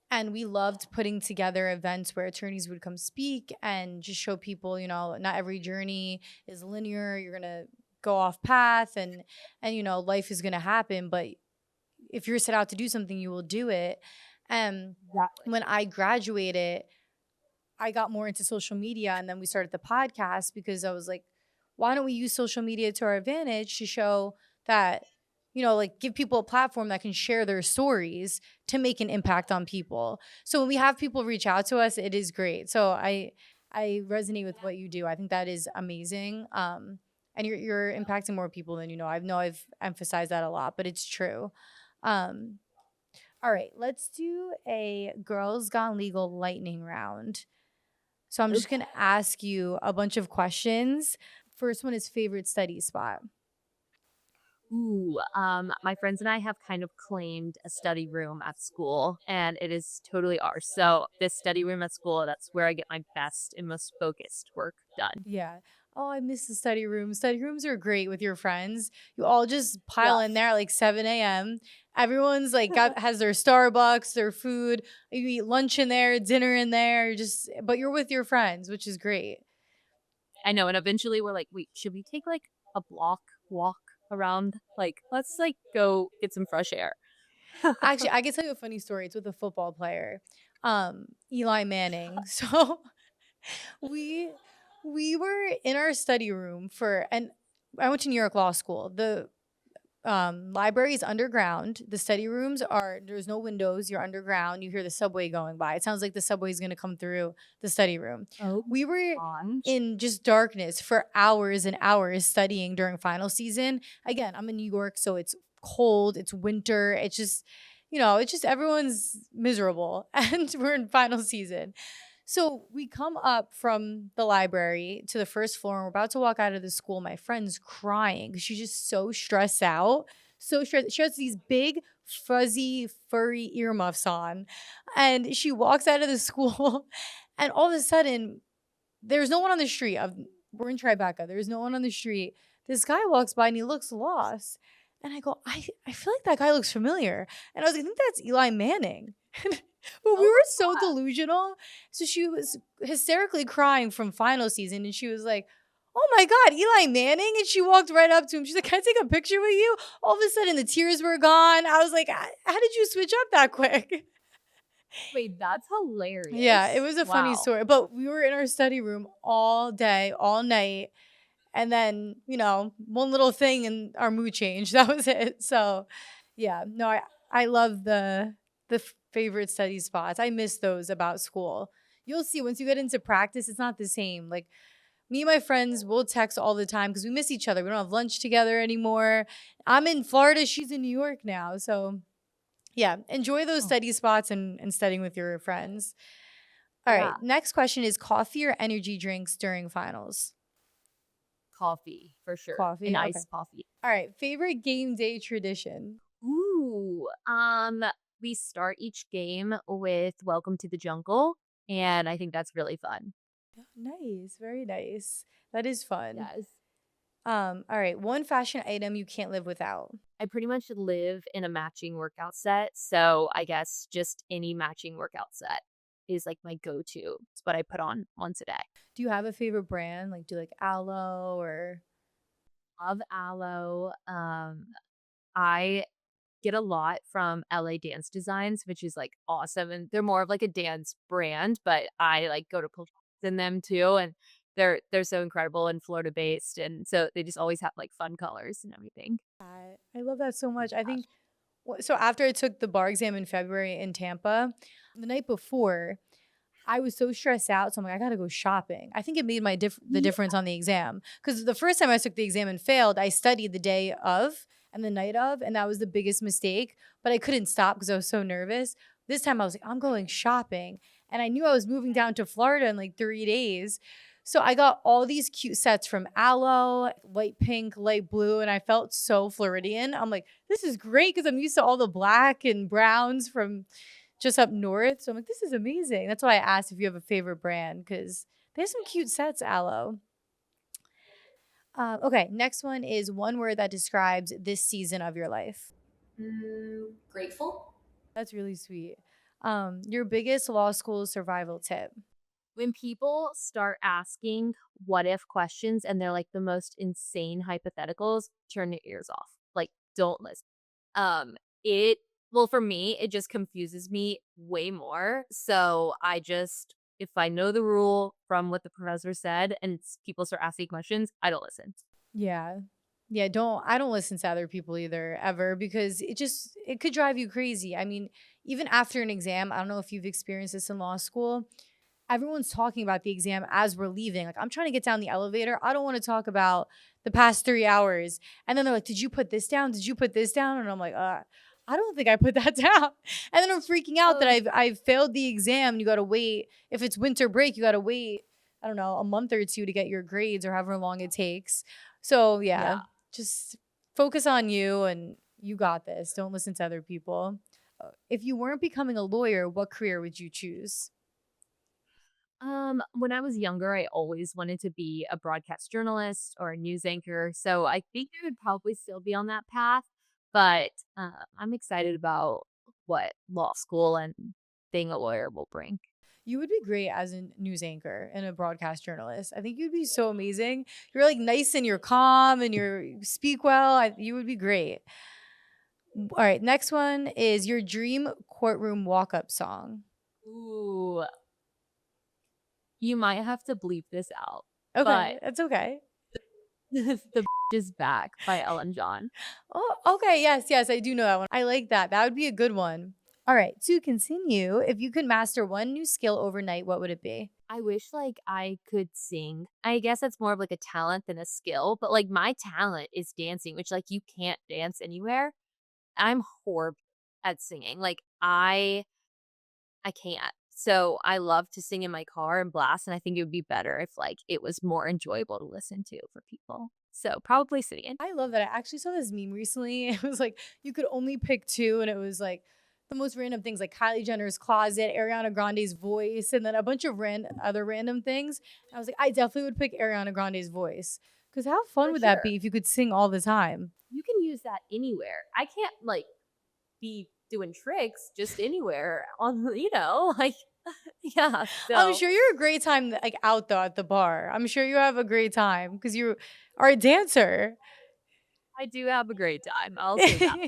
B: And we loved putting together events where attorneys would come speak and just show people, not every journey is linear. You're going to go off path, and life is going to happen. But if you're set out to do something, you will do it. And
A: Exactly.
B: when I graduated, I got more into social media, and then we started the podcast because I was like, why don't we use social media to our advantage to show that, like give people a platform that can share their stories to make an impact on people. So when we have people reach out to us, it is great. So I resonate with what you do. I think that is amazing. And you're impacting more people than you know. I know I've emphasized that a lot, but it's true. Um, all right, let's do a Girls Gone Legal lightning round. So I'm just
A: Okay.
B: going to ask you a bunch of questions. First one is favorite study spot.
A: Ooh, my friends and I have kind of claimed a study room at school, and it is totally ours. So this study room at school, that's where I get my best and most focused work done.
B: Yeah. Oh, I miss the study room. Study rooms are great with your friends. You all just pile in
A: Yes.
B: there at like 7 a.m. Everyone's like has their Starbucks, their food. You eat lunch in there, dinner in there, but you're with your friends, which is great.
A: I know, and eventually we're like, "Wait, should we take, like, a block walk around? Like, let's, like, go get some fresh air."
B: Actually, I can tell you a funny story. It's with a football player, Eli Manning. So we we were in our study room and I went to New York Law School. The library is underground. The study rooms there's no windows. You're underground. You hear the subway going by. It sounds like the subway is going to come through the study room.
A: Oh
B: We were
A: gosh.
B: in just darkness for hours and hours studying during final season. Again, I'm in New York, so it's cold. It's winter. It's just everyone's miserable, and we're in final season. So we come up from the library to the first floor, and we're about to walk out of the school. My friend's crying because she's just so stressed out. So stressed. She has these big, fuzzy, furry earmuffs on. And she walks out of the school, and all of a sudden, there's no one on the street. We're in Tribeca. There's no one on the street. This guy walks by and he looks lost. And I go, I feel like that guy looks familiar. And I was like, I think that's Eli Manning. But we
A: Oh
B: were
A: my
B: so delusional. So she was hysterically crying from final season. And she was like, oh my God, Eli Manning. And she walked right up to him. She's like, can I take a picture with you? All of a sudden, the tears were gone. I was like, how did you switch up that quick?
A: wait, that's
B: Yeah, it
A: hilarious.
B: was a funny
A: Wow.
B: story. But we were in our study room all day, all night. And then, one little thing and our mood changed. That was it. So, yeah, no, I love the favorite study spots. I miss those about school. You'll see once you get into practice, it's not the same. Like me and my friends will text all the time because we miss each other. We don't have lunch together anymore. I'm in Florida, she's in New York now. So yeah, enjoy those
A: Oh,
B: study spots and studying with your friends. All right.
A: yeah.
B: Next question is coffee or energy drinks during finals?
A: Coffee for sure. An
B: Coffee. Okay.
A: iced coffee.
B: All right. Favorite game day tradition?
A: Ooh, we start each game with Welcome to the Jungle, and I think that's really fun.
B: Oh, nice. Very nice. That is fun.
A: Yes.
B: All right. One fashion item you can't live without.
A: I pretty much live in a matching workout set, so I guess just any matching workout set is like my go-to. It's what I put on once a day.
B: Do you have a favorite brand? Like, do you like aloe or
A: Love aloe. I get a lot from LA Dance Designs, which is like awesome. And they're more of like a dance brand, but I like go to classes in them too. And they're so incredible and Florida based. And so they just always have like fun colors and everything.
B: that? I love that so much. I
A: Yeah.
B: think so. After I took the bar exam in February in Tampa, the night before, I was so stressed out. So I'm like, I gotta go shopping. I think it made the
A: Yeah.
B: difference on the exam because the first time I took the exam and failed, I studied the day of and the night of, and that was the biggest mistake. But I couldn't stop because I was so nervous. This time I was like, I'm going shopping, and I knew I was moving down to Florida in like 3 days. So I got all these cute sets from aloe, light pink, light blue, and I felt so Floridian. I'm like, this is great because I'm used to all the black and browns from just up north. So I'm like, this is amazing. That's why I asked if you have a favorite brand because they have some cute sets, aloe. Okay, next one is one word that describes this season of your life.
A: Grateful.
B: That's really sweet. Your biggest law school survival tip.
A: When people start asking what if questions and they're like the most insane hypotheticals, turn your ears off. Like, don't listen. It well, for me, it just confuses me way more. So I just if I know the rule from what the professor said and people start asking questions, I don't listen.
B: Yeah. Yeah, I don't listen to other people either ever because it could drive you crazy. I mean, even after an exam, I don't know if you've experienced this in law school. Everyone's talking about the exam as we're leaving. Like I'm trying to get down the elevator. I don't want to talk about the past 3 hours. And then they're like, "Did you put this down? Did you put this down?" And I'm like, I don't think I put that down." And then I'm freaking out that
A: Oh,
B: I've failed the exam. And you got to wait. If it's winter break, you got to wait. I don't know, a month or two to get your grades or however long it takes. So yeah,
A: yeah.
B: just focus on you and you got this. Don't listen to other people. If you weren't becoming a lawyer, what career would you choose?
A: When I was younger, I always wanted to be a broadcast journalist or a news anchor. So I think I would probably still be on that path. But I'm excited about what law school and being a lawyer will bring.
B: You would be great as a news anchor and a broadcast journalist. I think you'd be so amazing. You're like nice and you're calm and you speak well. You would be great. All right, next one is your dream courtroom walk up song.
A: Ooh, you might have to bleep this out,
B: Okay,
A: but
B: that's okay.
A: the is back by Ellen John.
B: Oh, okay. Yes, yes, I do know that one. I like that. That would be a good one. All right, to continue, if you could master one new skill overnight, what would it be?
A: I wish like I could sing. I guess that's more of like a talent than a skill, but like my talent is dancing, which like you can't dance anywhere. I'm horrible at singing. Like I can't. So I love to sing in my car and blast, and I think it would be better if like it was more enjoyable to listen to for people. So probably singing.
B: I love that. I actually saw this meme recently. It was like you could only pick two, and it was like the most random things like Kylie Jenner's closet, Ariana Grande's voice, and then a bunch of other random things. I was like, I definitely would pick Ariana Grande's voice. Because how fun
A: For
B: would that
A: sure.
B: be if you could sing all the time?
A: You can use that anywhere. I can't like be doing tricks just anywhere on like yeah.
B: I'm
A: So
B: sure you're a great time like out though at the bar. I'm sure you have a great time because you are a dancer.
A: I do have a great time. I'll say that.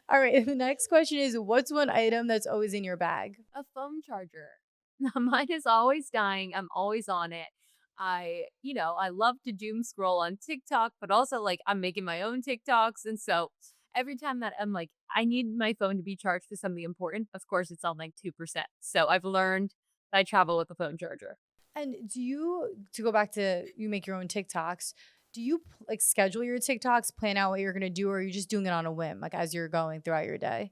B: All right. The next question is what's one item that's always in your bag?
A: A phone charger. Mine is always dying. I'm always on it. I love to doom scroll on TikTok, but also like I'm making my own TikToks. And so every time that I'm like, I need my phone to be charged for something important, of course, it's on like 2%. So I've learned that I travel with a phone charger.
B: And do you, to go back to you make your own TikToks, do you like schedule your TikToks, plan out what you're gonna do, or are you just doing it on a whim, like as you're going throughout your day?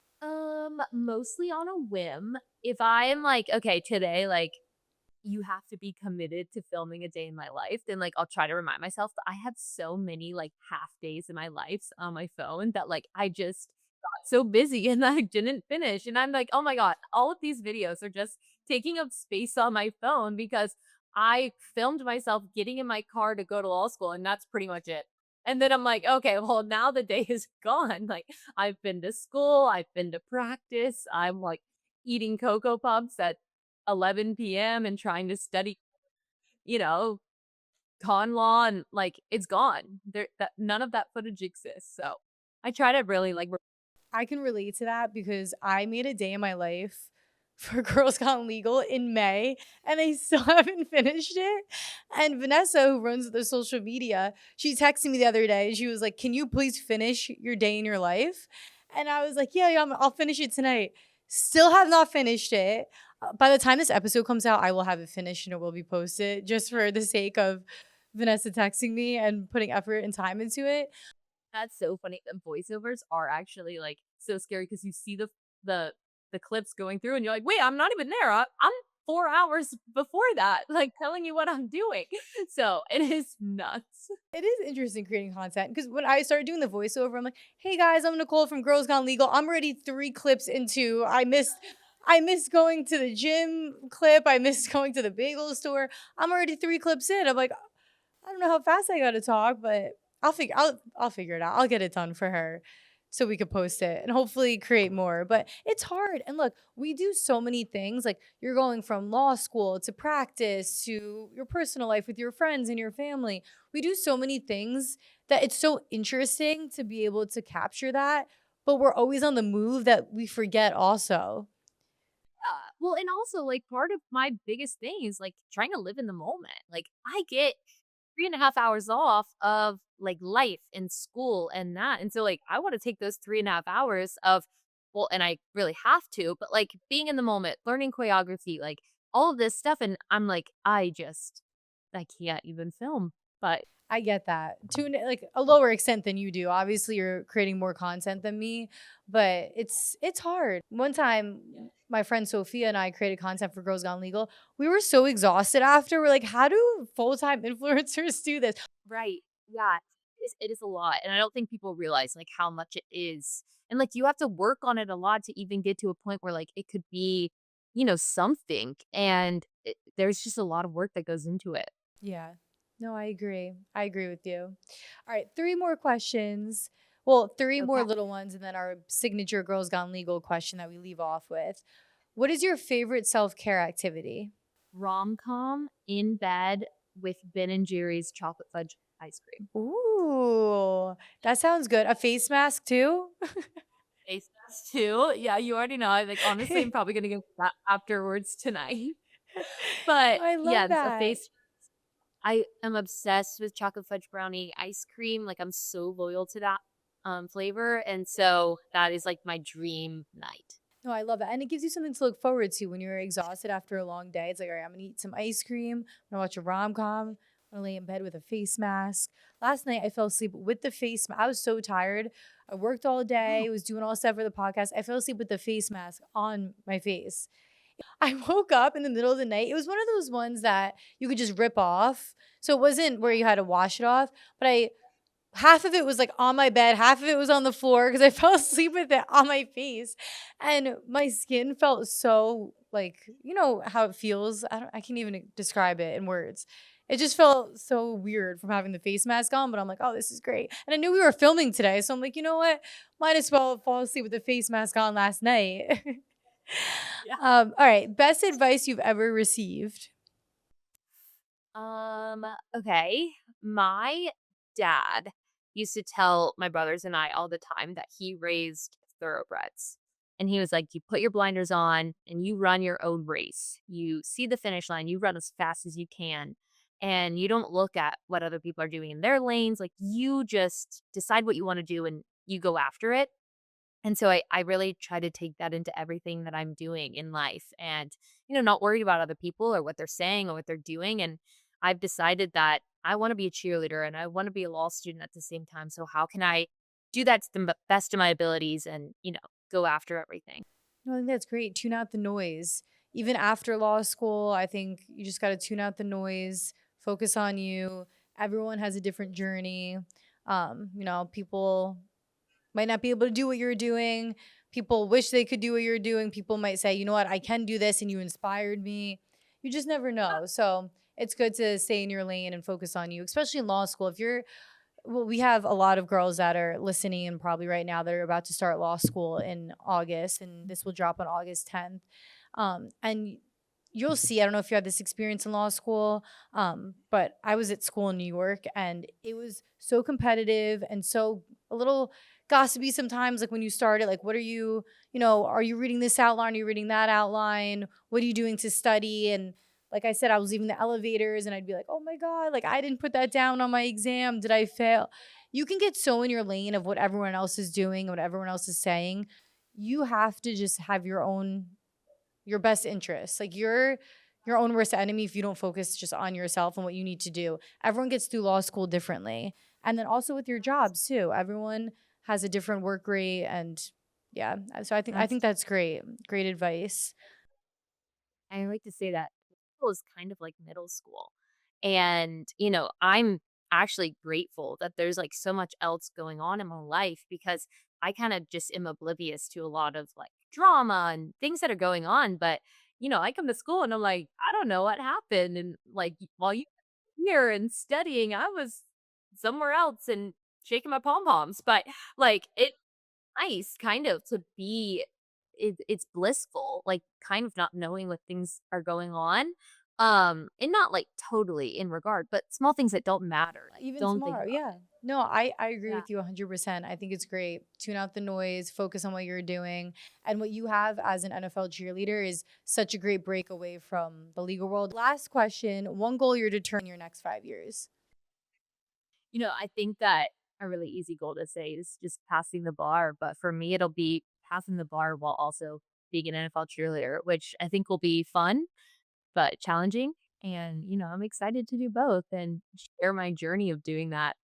A: Mostly on a whim. If I am like, okay, today, like, you have to be committed to filming a day in my life, then like I'll try to remind myself. But I have so many like half days in my life on my phone that like I just got so busy and I didn't finish. And I'm like, oh my God, all of these videos are just taking up space on my phone because I filmed myself getting in my car to go to law school, and that's pretty much it. And then I'm like, okay, well, now the day is gone. Like, I've been to school, I've been to practice, I'm like eating Cocoa Puffs at 11 p.m. and trying to study, you know, con law, and like it's gone. There that none of that footage exists. So I try to really like
B: I can relate to that because I made a day in my life for Girls Gone Legal in May and I still haven't finished it. And Vanessa, who runs the social media, she texted me the other day and she was like, "Can you please finish your day in your life?" And I was like, "Yeah, yeah, I'll finish it tonight." Still have not finished it. By the time this episode comes out, I will have it finished and it will be posted just for the sake of Vanessa texting me and putting effort and time into it.
A: that's so funny. The voiceovers are actually like so scary because you see the the clips going through and you're like, wait, I'm not even there. I'm 4 hours before that, like telling you what I'm doing. So it is nuts.
B: It is interesting creating content because when I started doing the voiceover, I'm like, "Hey guys, I'm Nicole from Girls Gone Legal. I'm already 3 clips into. I missed going to the gym clip. I missed going to the bagel store. I'm already 3 clips in. I'm like, I don't know how fast I got to talk, but I'll figure it out. I'll get it done for her so we could post it and hopefully create more. But it's hard. And look, we do so many things. Like you're going from law school to practice to your personal life with your friends and your family. We do so many things that it's so interesting to be able to capture that, but we're always on the move that we forget also.
A: Well, and also like part of my biggest thing is like trying to live in the moment. Like I get 3.5 hours off of like life and school and that. And so like I want to take those 3.5 hours of well, and I really have to, but like being in the moment, learning choreography, like all of this stuff. And I'm like, I can't even film. But
B: I get that to like a lower extent than you do. Obviously, you're creating more content than me, but it's hard. One time, my friend Sophia and I created content for Girls Gone Legal. We were so exhausted after. We're like, how do full time influencers do this?
A: right. Yeah. It is a lot. And I don't think people realize like how much it is. And like you have to work on it a lot to even get to a point where like it could be, something. And there's just a lot of work that goes into it.
B: Yeah. No, I agree. I agree with you. All right, 3 more questions. Well, three more
A: Okay.
B: little ones, and then our signature Girls Gone Legal question that we leave off with. What is your favorite self care activity?
A: Rom-com in bed with Ben& and Jerry's chocolate fudge ice cream.
B: Ooh, that sounds good. A face mask too?
A: Face mask too. Yeah, you already know. I like honestly, I'm probably gonna go that afterwards tonight. But
B: I love
A: yeah, a
B: that.
A: face. I am obsessed with chocolate fudge brownie ice cream. Like I'm so loyal to that flavor, and so that is like my dream night.
B: No, I love that. And it gives you something to look forward to when you're exhausted after a long day. It's like, all right, I'm gonna eat some ice cream, I'm gonna watch a rom-com, I'm gonna lay in bed with a face mask. Last night I fell asleep with the face I was so tired. I worked all day, was doing all stuff for the podcast. I fell asleep with the face mask on my face. I woke up in the middle of the night. It was one of those ones that you could just rip off. So it wasn't where you had to wash it off, but I half of it was like on my bed, half of it was on the floor because I fell asleep with it on my face. And my skin felt so like, you know how it feels. I can't even describe it in words. It just felt so weird from having the face mask on, but I'm like, oh, this is great. And I knew we were filming today. So I'm like, you know what? Might as well fall asleep with the face mask on last night.
A: Yeah.
B: All right. Best advice you've ever received.
A: Okay. My dad used to tell my brothers and I all the time that he raised thoroughbreds. And he was like, you put your blinders on and you run your own race. You see the finish line, you run as fast as you can. And you don't look at what other people are doing in their lanes. Like you just decide what you want to do and you go after it. And so I really try to take that into everything that I'm doing in life and, not worried about other people or what they're saying or what they're doing. And I've decided that I want to be a cheerleader and I want to be a law student at the same time. So how can I do that to the best of my abilities and, go after everything?
B: No, I think that's great. Tune out the noise. Even after law school, I think you just got to tune out the noise, focus on you. Everyone has a different journey. People might not be able to do what you're doing. People wish they could do what you're doing. People might say, you know what, I can do this and you inspired me. You just never know. So it's good to stay in your lane and focus on you, especially in law school. If you're well, we have a lot of girls that are listening and probably right now that are about to start law school in August, and this will drop on August 10th. And you'll see, I don't know if you had this experience in law school, but I was at school in New York and it was so competitive and so a little gossipy sometimes. Like when you started, like, what are are you reading this outline? Are you reading that outline? What are you doing to study? And like I said, I was leaving the elevators and I'd be like, oh my God, like I didn't put that down on my exam. Did I fail? You can get so in your lane of what everyone else is doing, what everyone else is saying. You have to just have your best interests. Like you're your own worst enemy if you don't focus just on yourself and what you need to do. Everyone gets through law school differently. And then also with your jobs too. Everyone has a different work rate and yeah. So I think
A: That's
B: that's great. Great advice.
A: I like to say that school is kind of like middle school. And, I'm actually grateful that there's like so much else going on in my life because I kind of just am oblivious to a lot of like drama and things that are going on. But, I come to school and I'm like, I don't know what happened. And like while you were here and studying, I was somewhere else and shaking my pom poms. But like nice kind of to be it's blissful, like, kind of not knowing what things are going on, and not, like, totally in regard, but small things that don't matter, like,
B: Even
A: don't think
B: tomorrow,
A: about
B: yeah. No, I agree
A: yeah.
B: with you 100%. I think it's great. Tune out the noise, focus on what you're doing. And what you have as an NFL cheerleader is such a great breakaway from the legal world. Last question, one goal you're determining in your next 5 years.
A: I think that a really easy goal to say is just passing the bar, but for me, it'll be passing the bar while also being an NFL cheerleader, which I think will be fun, but challenging, and, I'm excited to do both and share my journey of doing that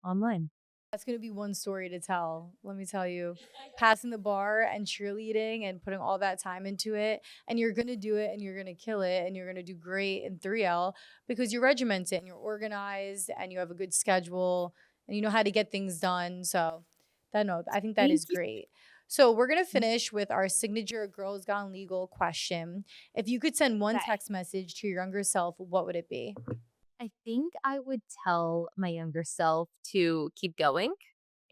A: online.
B: That's going to be one story to tell. Let me tell you, passing the bar and cheerleading and putting all that time into it. And you're going to do it and you're going to kill it and you're going to do great in 3L because you're regimented and you're organized and you have a good schedule and you know how to get things done. So, no, I think that
A: Thank
B: is
A: you.
B: great. So, we're going to finish with our signature Girls Gone Legal question. If you could send one
A: Okay.
B: text message to your younger self, what would it be?
A: I think I would tell my younger self to keep going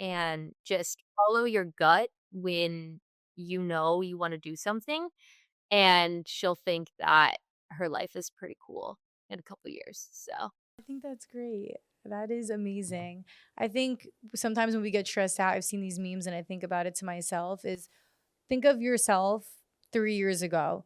A: and just follow your gut when you wanna do something, and she'll think that her life is pretty cool in a couple years, so
B: I think that's great. That is amazing. I think sometimes when we get stressed out, I've seen these memes and I think about it to myself is think of yourself 3 years ago.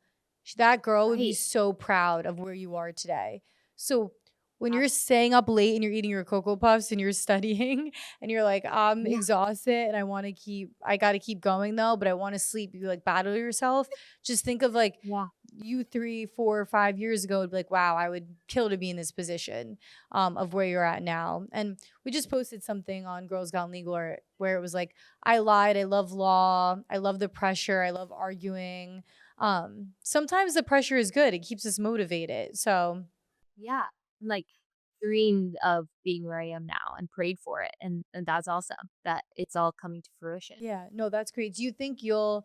B: That girl would be
A: right.
B: so proud of where you are today. So when
A: Ab
B: you're staying up late and you're eating your Cocoa Puffs and you're studying and you're like, I'm
A: Yeah,
B: exhausted and I got to keep going though, but I want to sleep. You like battle yourself. Just think of like
A: yeah.
B: you 3, 4, 5 years ago would be like, wow, I would kill to be in this position of where you're at now. And we just posted something on Girls Gone Legal where it was like, I lied, I love law, I love the pressure, I love arguing. Sometimes the pressure is good, it keeps us motivated. So
A: Yeah, like, dreamed of being where I am now and prayed for it, and that's awesome that it's all coming to fruition.
B: yeah, no, that's great. Do you think you'll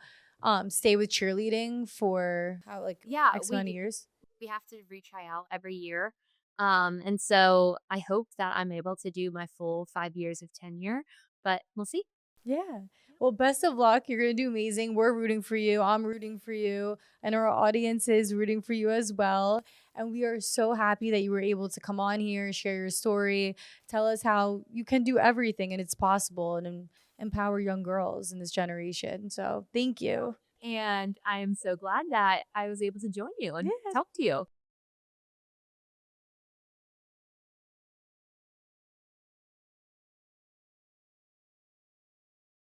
B: stay with cheerleading for how like
A: Yeah,
B: X amount of years?
A: we have to retry out every year. And so I hope that I'm able to do my full 5 years of tenure, but we'll see.
B: Yeah. Well, best of luck. You're going to do amazing. We're rooting for you. I'm rooting for you. And our audience is rooting for you as well. And we are so happy that you were able to come on here, share your story, tell us how you can do everything and it's possible and empower young girls in this generation. So thank you.
A: And I am so glad that I was able to join you and
B: Yeah.
A: talk to you.